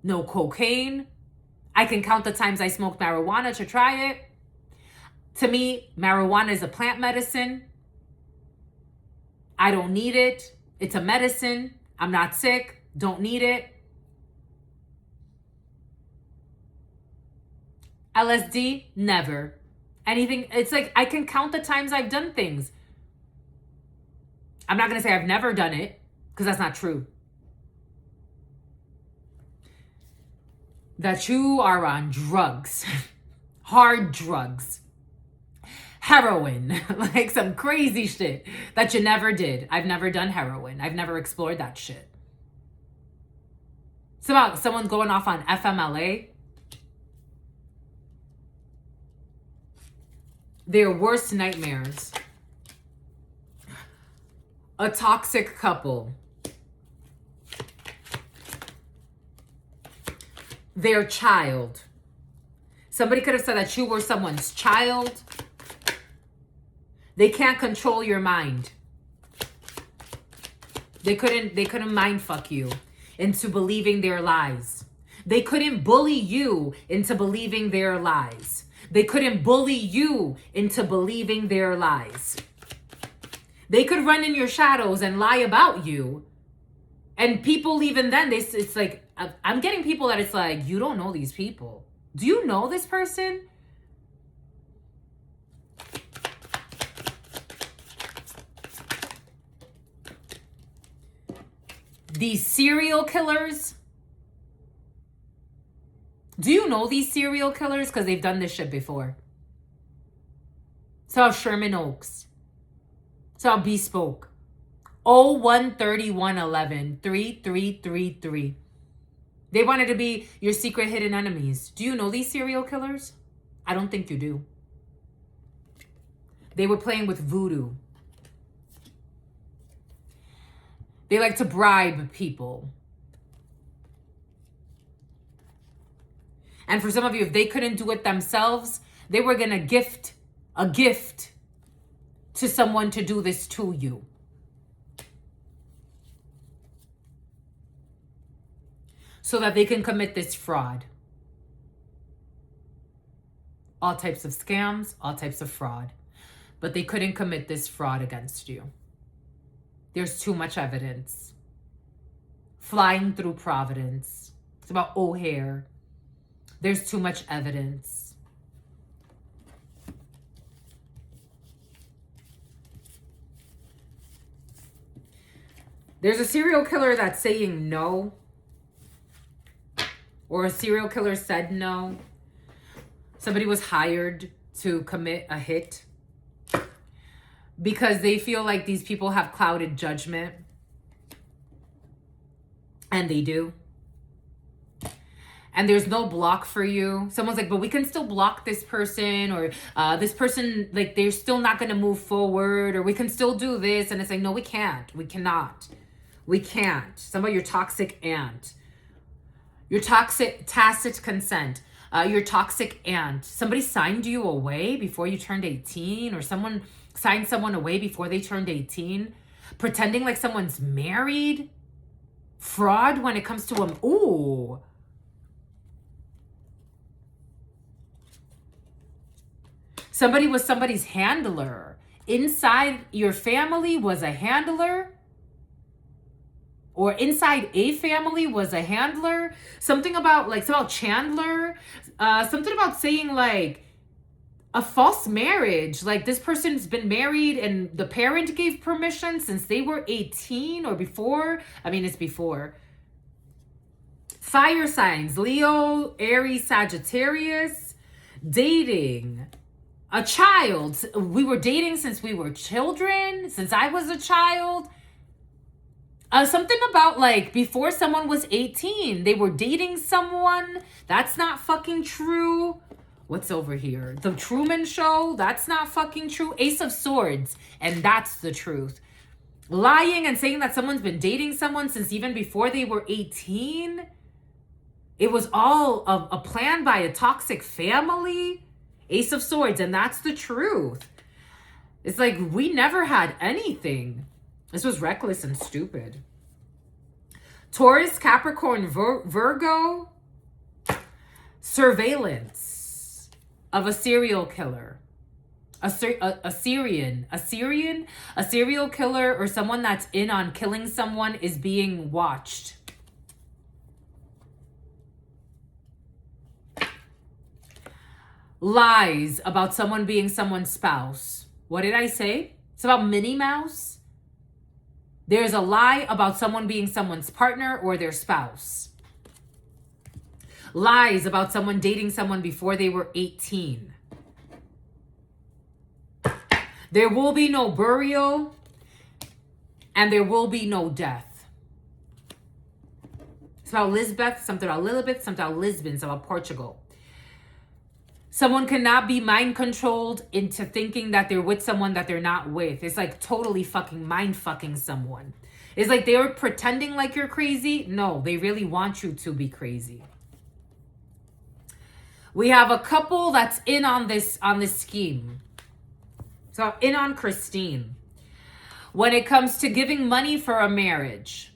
No cocaine. I can count the times I smoked marijuana to try it. To me, marijuana is a plant medicine. I don't need it. It's a medicine. I'm not sick. Don't need it. LSD, never. Anything, it's like I can count the times I've done things. I'm not going to say I've never done it because that's not true. That you are on drugs, hard drugs, heroin, like some crazy shit that you never did. I've never done heroin. I've never explored that shit. It's about someone going off on FMLA. Their worst nightmares. A toxic couple. Their child. Somebody could have said that you were someone's child. They can't control your mind. They couldn't mind fuck you into believing their lies. They couldn't bully you into believing their lies. They couldn't bully you into believing their lies. They could run in your shadows and lie about you. And people, even then, it's like, I'm getting people that it's like, you don't know these people. Do you know this person? These serial killers. Do you know these serial killers? Because they've done this shit before. So Sherman Oaks. So Bespoke. 013111 3333. They wanted to be your secret hidden enemies. Do you know these serial killers? I don't think you do. They were playing with voodoo. They like to bribe people. And for some of you, if they couldn't do it themselves, they were going to gift a gift to someone to do this to you. So that they can commit this fraud. All types of scams, all types of fraud. But they couldn't commit this fraud against you. There's too much evidence. Flying through Providence. It's about O'Hare. There's too much evidence. There's a serial killer that's saying no. Or a serial killer said no. Somebody was hired to commit a hit because they feel like these people have clouded judgment. And they do. And there's no block for you. Someone's like, but we can still block this person, or this person, like, they're still not going to move forward, or we can still do this. And it's like, no, we can't. We cannot. We can't. Somebody, your toxic aunt. Your toxic tacit consent. Your toxic aunt. Somebody signed you away before you turned 18, or someone signed someone away before they turned 18. Pretending like someone's married. Fraud when it comes to them. Ooh. Somebody was somebody's handler. Inside your family was a handler. Or inside a family was a handler. Something about, like, about Chandler. Something about saying, like, a false marriage. Like, this person's been married and the parent gave permission since they were 18 or before. I mean, it's before. Fire signs. Leo, Aries, Sagittarius. Dating. A child. We were dating since we were children. Since I was a child. Something about, like, before someone was 18, they were dating someone. That's not fucking true. What's over here? The Truman Show. That's not fucking true. Ace of Swords. And that's the truth. Lying and saying that someone's been dating someone since even before they were 18 It was all a plan by a toxic family. Ace of Swords, and that's the truth. It's like we never had anything. This was reckless and stupid. Taurus, Capricorn, Virgo. Surveillance of a serial killer. A serial killer or someone that's in on killing someone is being watched. Lies about someone being someone's spouse. What did I say? It's about Minnie Mouse. There's a lie about someone being someone's partner or their spouse. Lies about someone dating someone before they were 18. There will be no burial and there will be no death. It's about Lisbeth, something about Lilibeth, something about Lisbon, something about Portugal. Someone cannot be mind controlled into thinking that they're with someone that they're not with. It's like totally fucking mind fucking someone. It's like they're pretending like you're crazy. No, they really want you to be crazy. We have a couple that's in on this scheme. So in on Christine. When it comes to giving money for a marriage.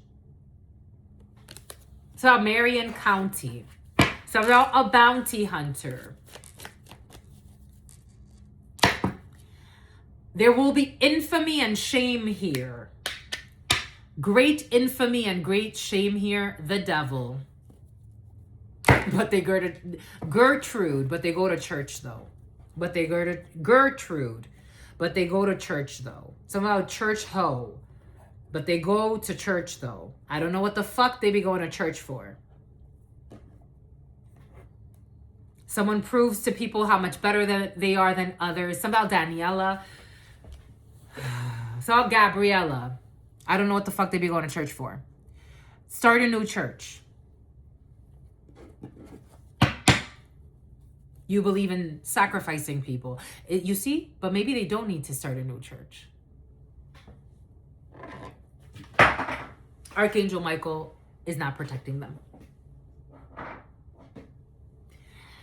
So Marion County. So a bounty hunter. There will be infamy and shame here. Great infamy and great shame here. The devil. But they go to Gertrude, but they go to church though. But they go to Gertrude, but they go to church though. Somehow church hoe, but they go to church though. I don't know what the fuck they be going to church for. Someone proves to people how much better than they are than others. Somehow Daniela. Somehow Gabriella. I don't know what the fuck they be going to church for. Start a new church. You believe in sacrificing people. You see? But maybe they don't need to start a new church. Archangel Michael is not protecting them.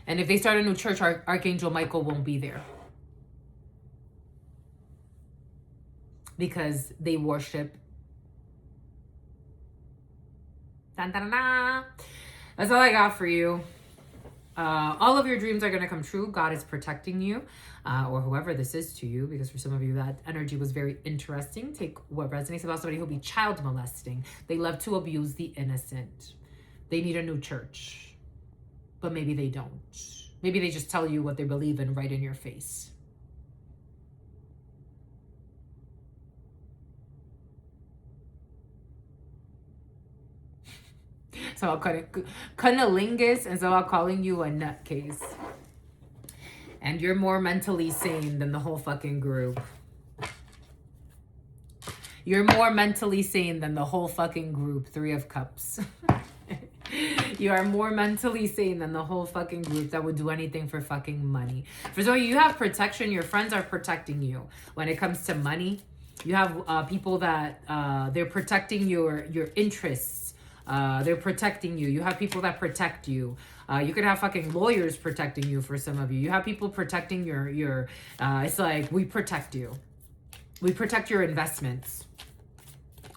And if they start a new church, Archangel Michael won't be there. Because they worship. Dun, dun, dun, dun. That's all I got for you. All of your dreams are going to come true. God is protecting you, or whoever this is to you, because for some of you that energy was very interesting. Take what resonates about somebody who'll be child molesting. They love to abuse the innocent. They need a new church, but maybe they don't. Maybe they just tell you what they believe in right in your face. So I'll call it cunnilingus, and so I'm calling you a nutcase. And you're more mentally sane than the whole fucking group. You're more mentally sane than the whole fucking group. 3 of Cups. You are more mentally sane than the whole fucking group that would do anything for fucking money. For some of you, you have protection. Your friends are protecting you. When it comes to money, you have people that they're protecting your interests. They're protecting you. You have people that protect you. You could have fucking lawyers protecting you for some of you. You have people protecting your it's like, we protect you. We protect your investments.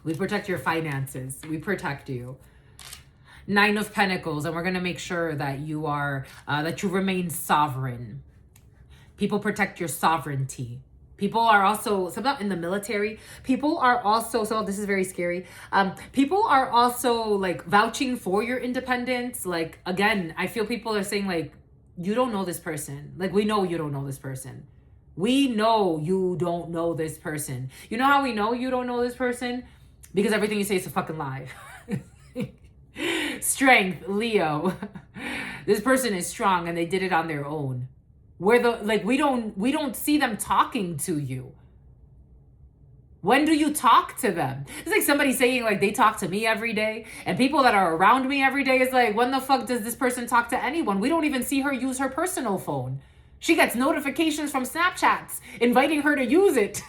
We protect your finances. We protect you. 9 of Pentacles, and we're going to make sure that you are, that you remain sovereign. People protect your sovereignty. People are also, so about in the military, people are also, so this is very scary. People are also like vouching for your independence. Like, again, I feel people are saying like, you don't know this person. Like, we know you don't know this person. We know you don't know this person. You know how we know you don't know this person? Because everything you say is a fucking lie. Strength, Leo. This person is strong and they did it on their own. We don't see them talking to you. When do you talk to them? It's like somebody saying like they talk to me every day, and people that are around me every day is like, when the fuck does this person talk to anyone? We don't even see her use her personal phone. She gets notifications from Snapchats inviting her to use it.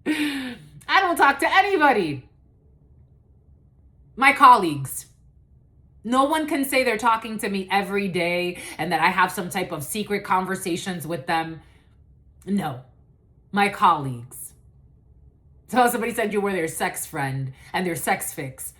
I don't talk to anybody. My colleagues. No one can say they're talking to me every day and that I have some type of secret conversations with them. No. My colleagues. So somebody said you were their sex friend and their sex fix.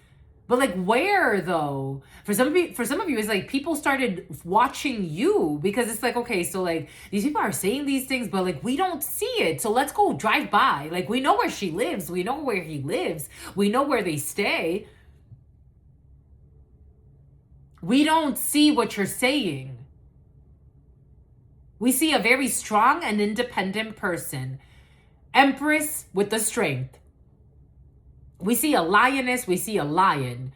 But like, where though? For some of you, it's like people started watching you because it's like, okay, so like these people are saying these things, but like we don't see it. So let's go drive by. Like we know where she lives. We know where he lives. We know where they stay. We don't see what you're saying. We see a very strong and independent person. Empress with the strength. We see a lioness, we see a lion.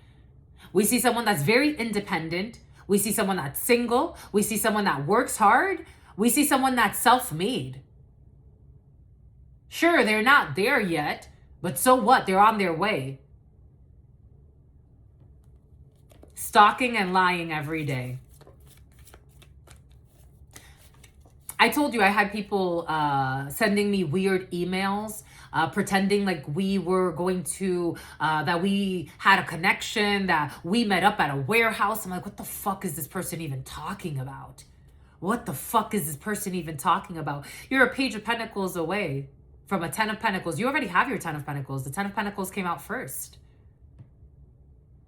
We see someone that's very independent. We see someone that's single. We see someone that works hard. We see someone that's self-made. Sure, they're not there yet, but so what? They're on their way. Stalking and lying every day. I told you I had people sending me weird emails, pretending like we were going to, that we had a connection, that we met up at a warehouse. I'm like, what the fuck is this person even talking about? What the fuck is this person even talking about? You're a Page of Pentacles away from a 10 of Pentacles. You already have your 10 of Pentacles. The 10 of Pentacles came out first.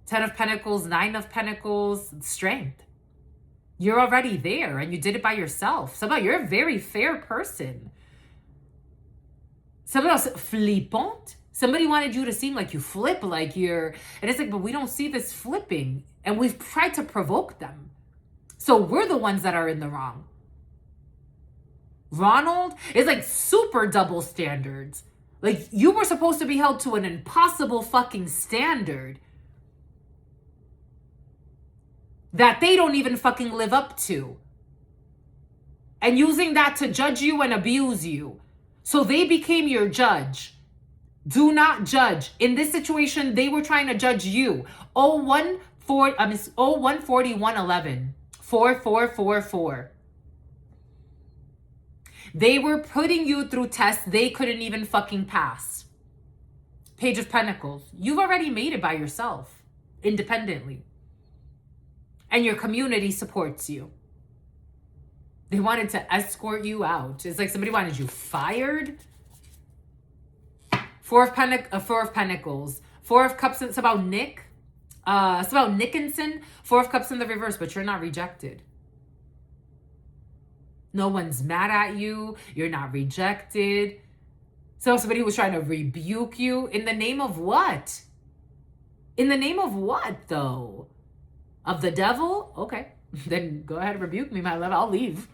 10 of Pentacles, 9 of Pentacles, strength. You're already there and you did it by yourself. Somehow you're a very fair person. Somebody else, flippant. Somebody wanted you to seem like you flip, like you're, and it's like, but we don't see this flipping. And we've tried to provoke them. So we're the ones that are in the wrong. Ronald is like super double standards. Like you were supposed to be held to an impossible fucking standard that they don't even fucking live up to. And using that to judge you and abuse you. So they became your judge. Do not judge. In this situation, they were trying to judge you. 014111. 4444. They were putting you through tests they couldn't even fucking pass. Page of Pentacles. You've already made it by yourself. Independently. And your community supports you. They wanted to escort you out. It's like somebody wanted you fired. Four of Pentacles. Four of Cups. It's about Nick. It's about Nickinson. Four of Cups in the reverse, but you're not rejected. No one's mad at you. You're not rejected. So somebody was trying to rebuke you. In the name of what? In the name of what, though? Of the devil? Okay. Then go ahead and rebuke me, my love. I'll leave.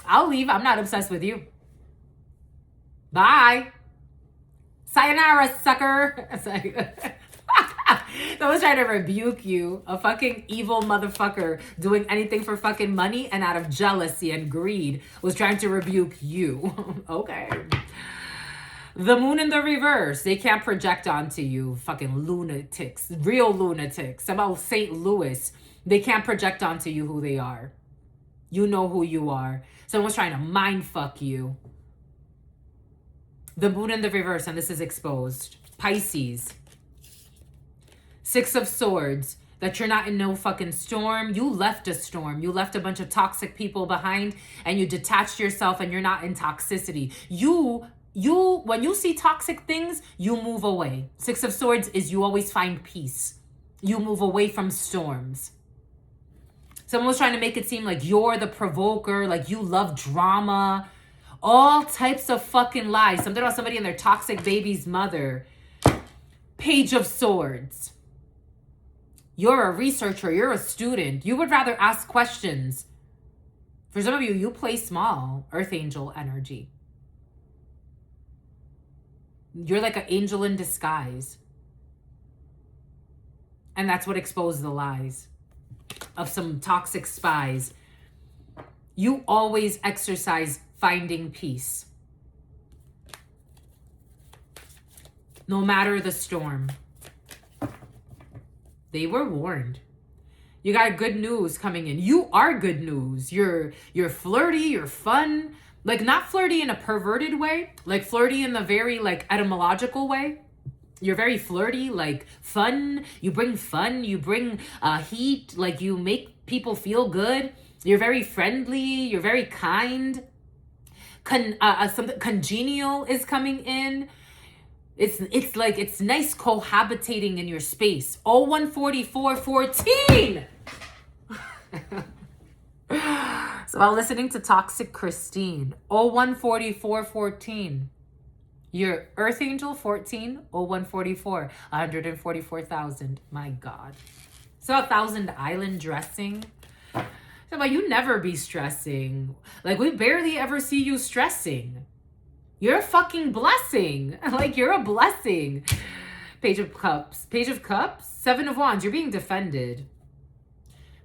I'll leave. I'm not obsessed with you. Bye. Sayonara, sucker. Someone's trying to rebuke you. A fucking evil motherfucker doing anything for fucking money and out of jealousy and greed was trying to rebuke you. Okay. The moon in the reverse. They can't project onto you. Fucking lunatics. Real lunatics. About St. Louis. They can't project onto you who they are. You know who you are. Someone's trying to mind fuck you. The moon in the reverse, and this is exposed. Pisces. 6 of Swords. That you're not in no fucking storm. You left a storm. You left a bunch of toxic people behind and you detached yourself and you're not in toxicity. When you see toxic things, you move away. 6 of Swords is you always find peace. You move away from storms. Someone was trying to make it seem like you're the provoker, like you love drama. All types of fucking lies. Something about somebody and their toxic baby's mother. Page of Swords. You're a researcher. You're a student. You would rather ask questions. For some of you, you play small. Earth angel energy. You're like an angel in disguise. And that's what exposed the lies of some toxic spies. You always exercise finding peace. No matter the storm. They were warned. You got good news coming in. You are good news. You're flirty, you're fun. Like not flirty in a perverted way, like flirty in the very like etymological way. You're very flirty, like fun. You bring fun. You bring heat. Like you make people feel good. You're very friendly. You're very kind. Something congenial is coming in. It's like it's nice cohabitating in your space. 014414. So while listening to Toxic Christine, 014414. Your Earth Angel 14, 0144, 144,000. My God. So 1,000 Island dressing. So like you never be stressing. Like we barely ever see you stressing. You're a fucking blessing. Like you're a blessing. Page of Cups. Page of Cups. 7 of Wands. You're being defended.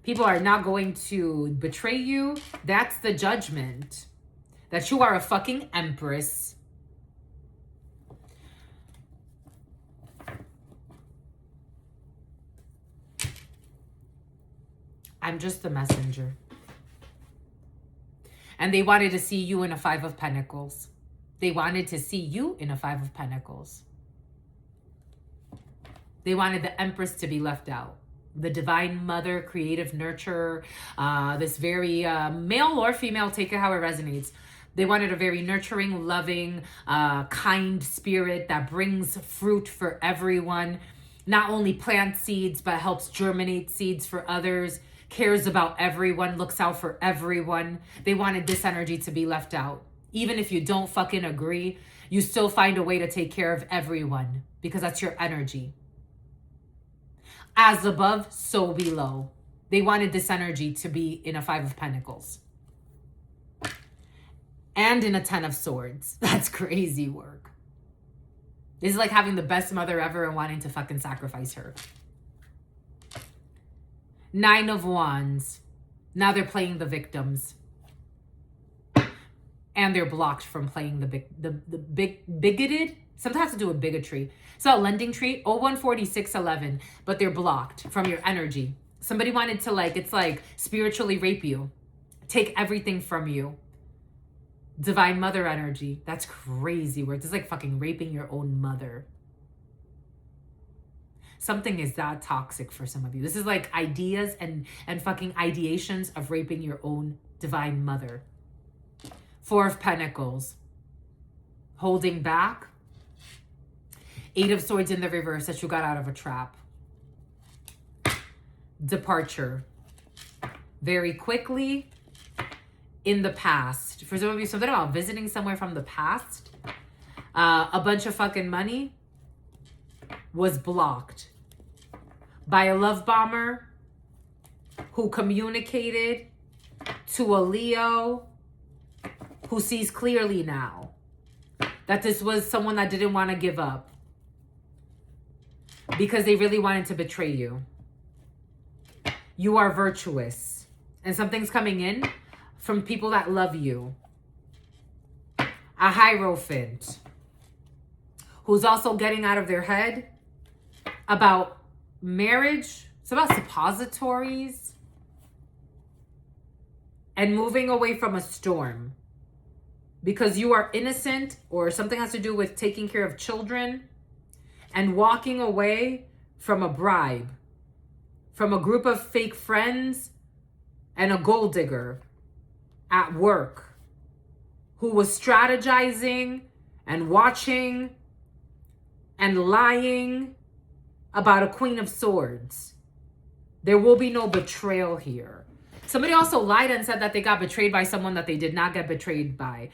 People are not going to betray you. That's the judgment. That you are a fucking empress. I'm just the messenger. And they wanted to see you in a 5 of Pentacles. They wanted to see you in a 5 of Pentacles. They wanted the Empress to be left out. The divine mother, creative nurturer, this very male or female, take it how it resonates. They wanted a very nurturing, loving, kind spirit that brings fruit for everyone. Not only plants seeds, but helps germinate seeds for others. Cares about everyone, looks out for everyone. They wanted this energy to be left out. Even if you don't fucking agree, you still find a way to take care of everyone because that's your energy. As above, so below. They wanted this energy to be in a 5 of Pentacles. And in a 10 of Swords. That's crazy work. This is like having the best mother ever and wanting to fucking sacrifice her. 9 of Wands. Now they're playing the victims. And they're blocked from playing the bigoted. Something has to do with bigotry. So lending tree, 014611. But they're blocked from your energy. Somebody wanted to it's like spiritually rape you. Take everything from you. Divine mother energy. That's crazy work. This is like fucking raping your own mother. Something is that toxic for some of you. This is like ideas and fucking ideations of raping your own divine mother. 4 of Pentacles. Holding back. 8 of Swords in the reverse that you got out of a trap. Departure. Very quickly. In the past. For some of you, something about visiting somewhere from the past. A bunch of fucking money was blocked by a love bomber who communicated to a Leo who sees clearly now that this was someone that didn't want to give up because they really wanted to betray you. You are virtuous and something's coming in from people that love you. A Hierophant who's also getting out of their head about marriage. It's about suppositories and moving away from a storm because you are innocent or something has to do with taking care of children and walking away from a bribe, from a group of fake friends and a gold digger at work who was strategizing and watching and lying about a Queen of Swords. There will be no betrayal here. Somebody also lied and said that they got betrayed by someone that they did not get betrayed by.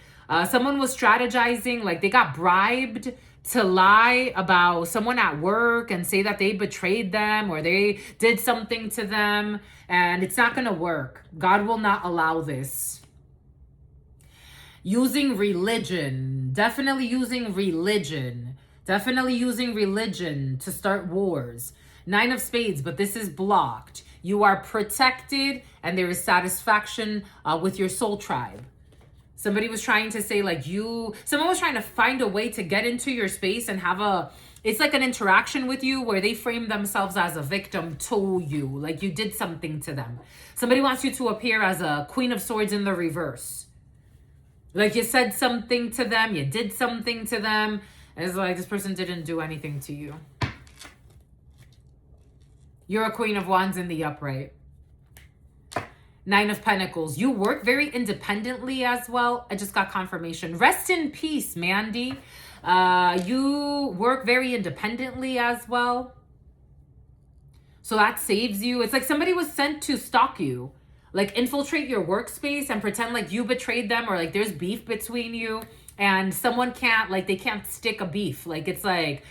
Someone was strategizing, like they got bribed to lie about someone at work and say that they betrayed them or they did something to them, and it's not going to work. God will not allow this. Using religion, definitely using religion to start wars. 9 of Spades, but this is blocked. You are protected and there is satisfaction with your soul tribe. Somebody was trying to say someone was trying to find a way to get into your space and have it's like an interaction with you where they frame themselves as a victim to you, like you did something to them. Somebody wants you to appear as a Queen of Swords in the reverse. Like you said something to them, you did something to them, It's like this person didn't do anything to you. You're a Queen of Wands in the upright. Nine of Pentacles. You work very independently as well. I just got confirmation. Rest in peace, Mandy. You work very independently as well. So that saves you. It's like somebody was sent to stalk you. Like infiltrate your workspace and pretend like you betrayed them or like there's beef between you. And someone can't, like they can't stick a beef. Like it's like...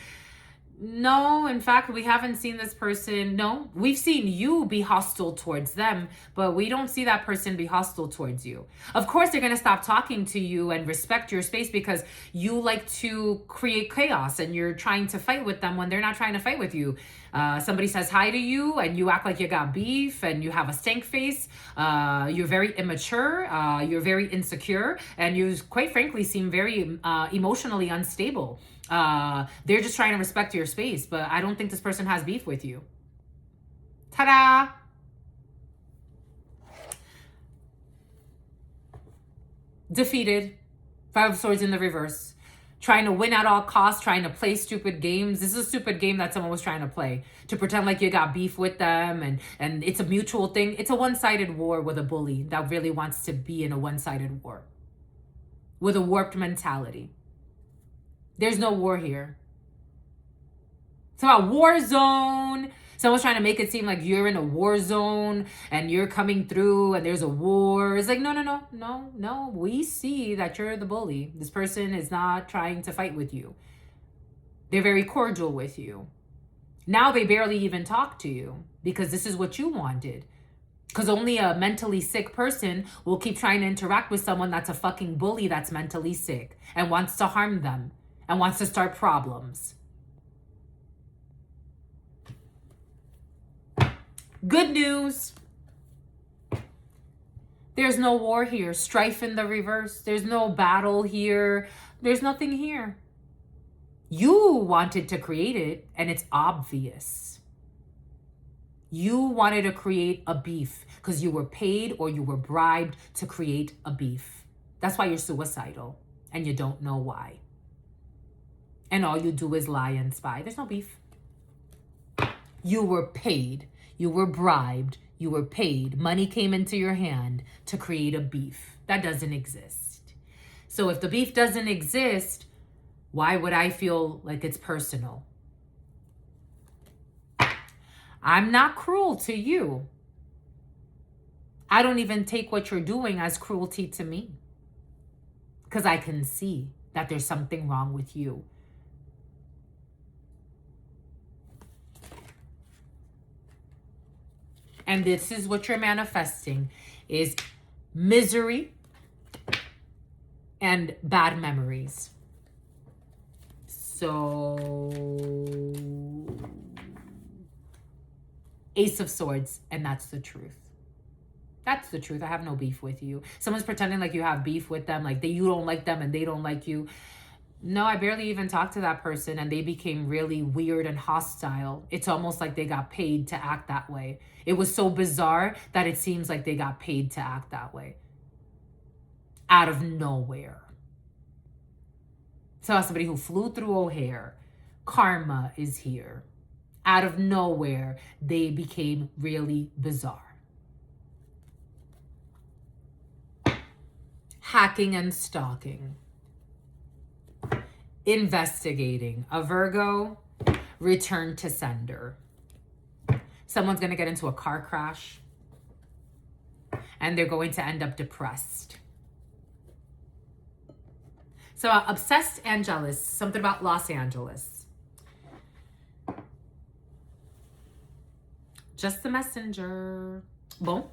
No, in fact, we haven't seen this person. No, we've seen you be hostile towards them, but we don't see that person be hostile towards you. Of course, they're going to stop talking to you and respect your space because you like to create chaos and you're trying to fight with them when they're not trying to fight with you. Somebody says hi to you and you act like you got beef and you have a stank face. You're very immature. You're very insecure and you, quite frankly, seem very emotionally unstable. They're just trying to respect your space, but I don't think this person has beef with you. Ta-da! Defeated. Five of Swords in the reverse. Trying to win at all costs, trying to play stupid games. This is a stupid game that someone was trying to play. To pretend like you got beef with them and it's a mutual thing. It's a one-sided war with a bully that really wants to be in a one-sided war. With a warped mentality. There's no war here. It's about war zone. Someone's trying to make it seem like you're in a war zone and you're coming through and there's a war. It's like, no. We see that you're the bully. This person is not trying to fight with you. They're very cordial with you. Now they barely even talk to you because this is what you wanted. Because only a mentally sick person will keep trying to interact with someone that's a fucking bully that's mentally sick and wants to harm them. And wants to start problems. Good news. There's no war here. Strife in the reverse. There's no battle here. There's nothing here. You wanted to create it, and it's obvious. You wanted to create a beef because you were paid or you were bribed to create a beef. That's why you're suicidal, and you don't know why. And all you do is lie and spy. There's no beef. You were paid. You were bribed. You were paid. Money came into your hand to create a beef. That doesn't exist. So if the beef doesn't exist, why would I feel like it's personal? I'm not cruel to you. I don't even take what you're doing as cruelty to me. Because I can see that there's something wrong with you. And this is what you're manifesting, is misery and bad memories. So, Ace of Swords, and that's the truth. That's the truth. I have no beef with you. Someone's pretending like you have beef with them, like you don't like them and they don't like you. No, I barely even talked to that person and they became really weird and hostile. It's almost like they got paid to act that way. It was so bizarre that it seems like they got paid to act that way. Out of nowhere. So as somebody who flew through O'Hare, karma is here. Out of nowhere, they became really bizarre. Hacking and stalking. Investigating. A Virgo, return to sender. Someone's going to get into a car crash and they're going to end up depressed. So obsessed and jealous, something about Los Angeles. Just the messenger. Bom.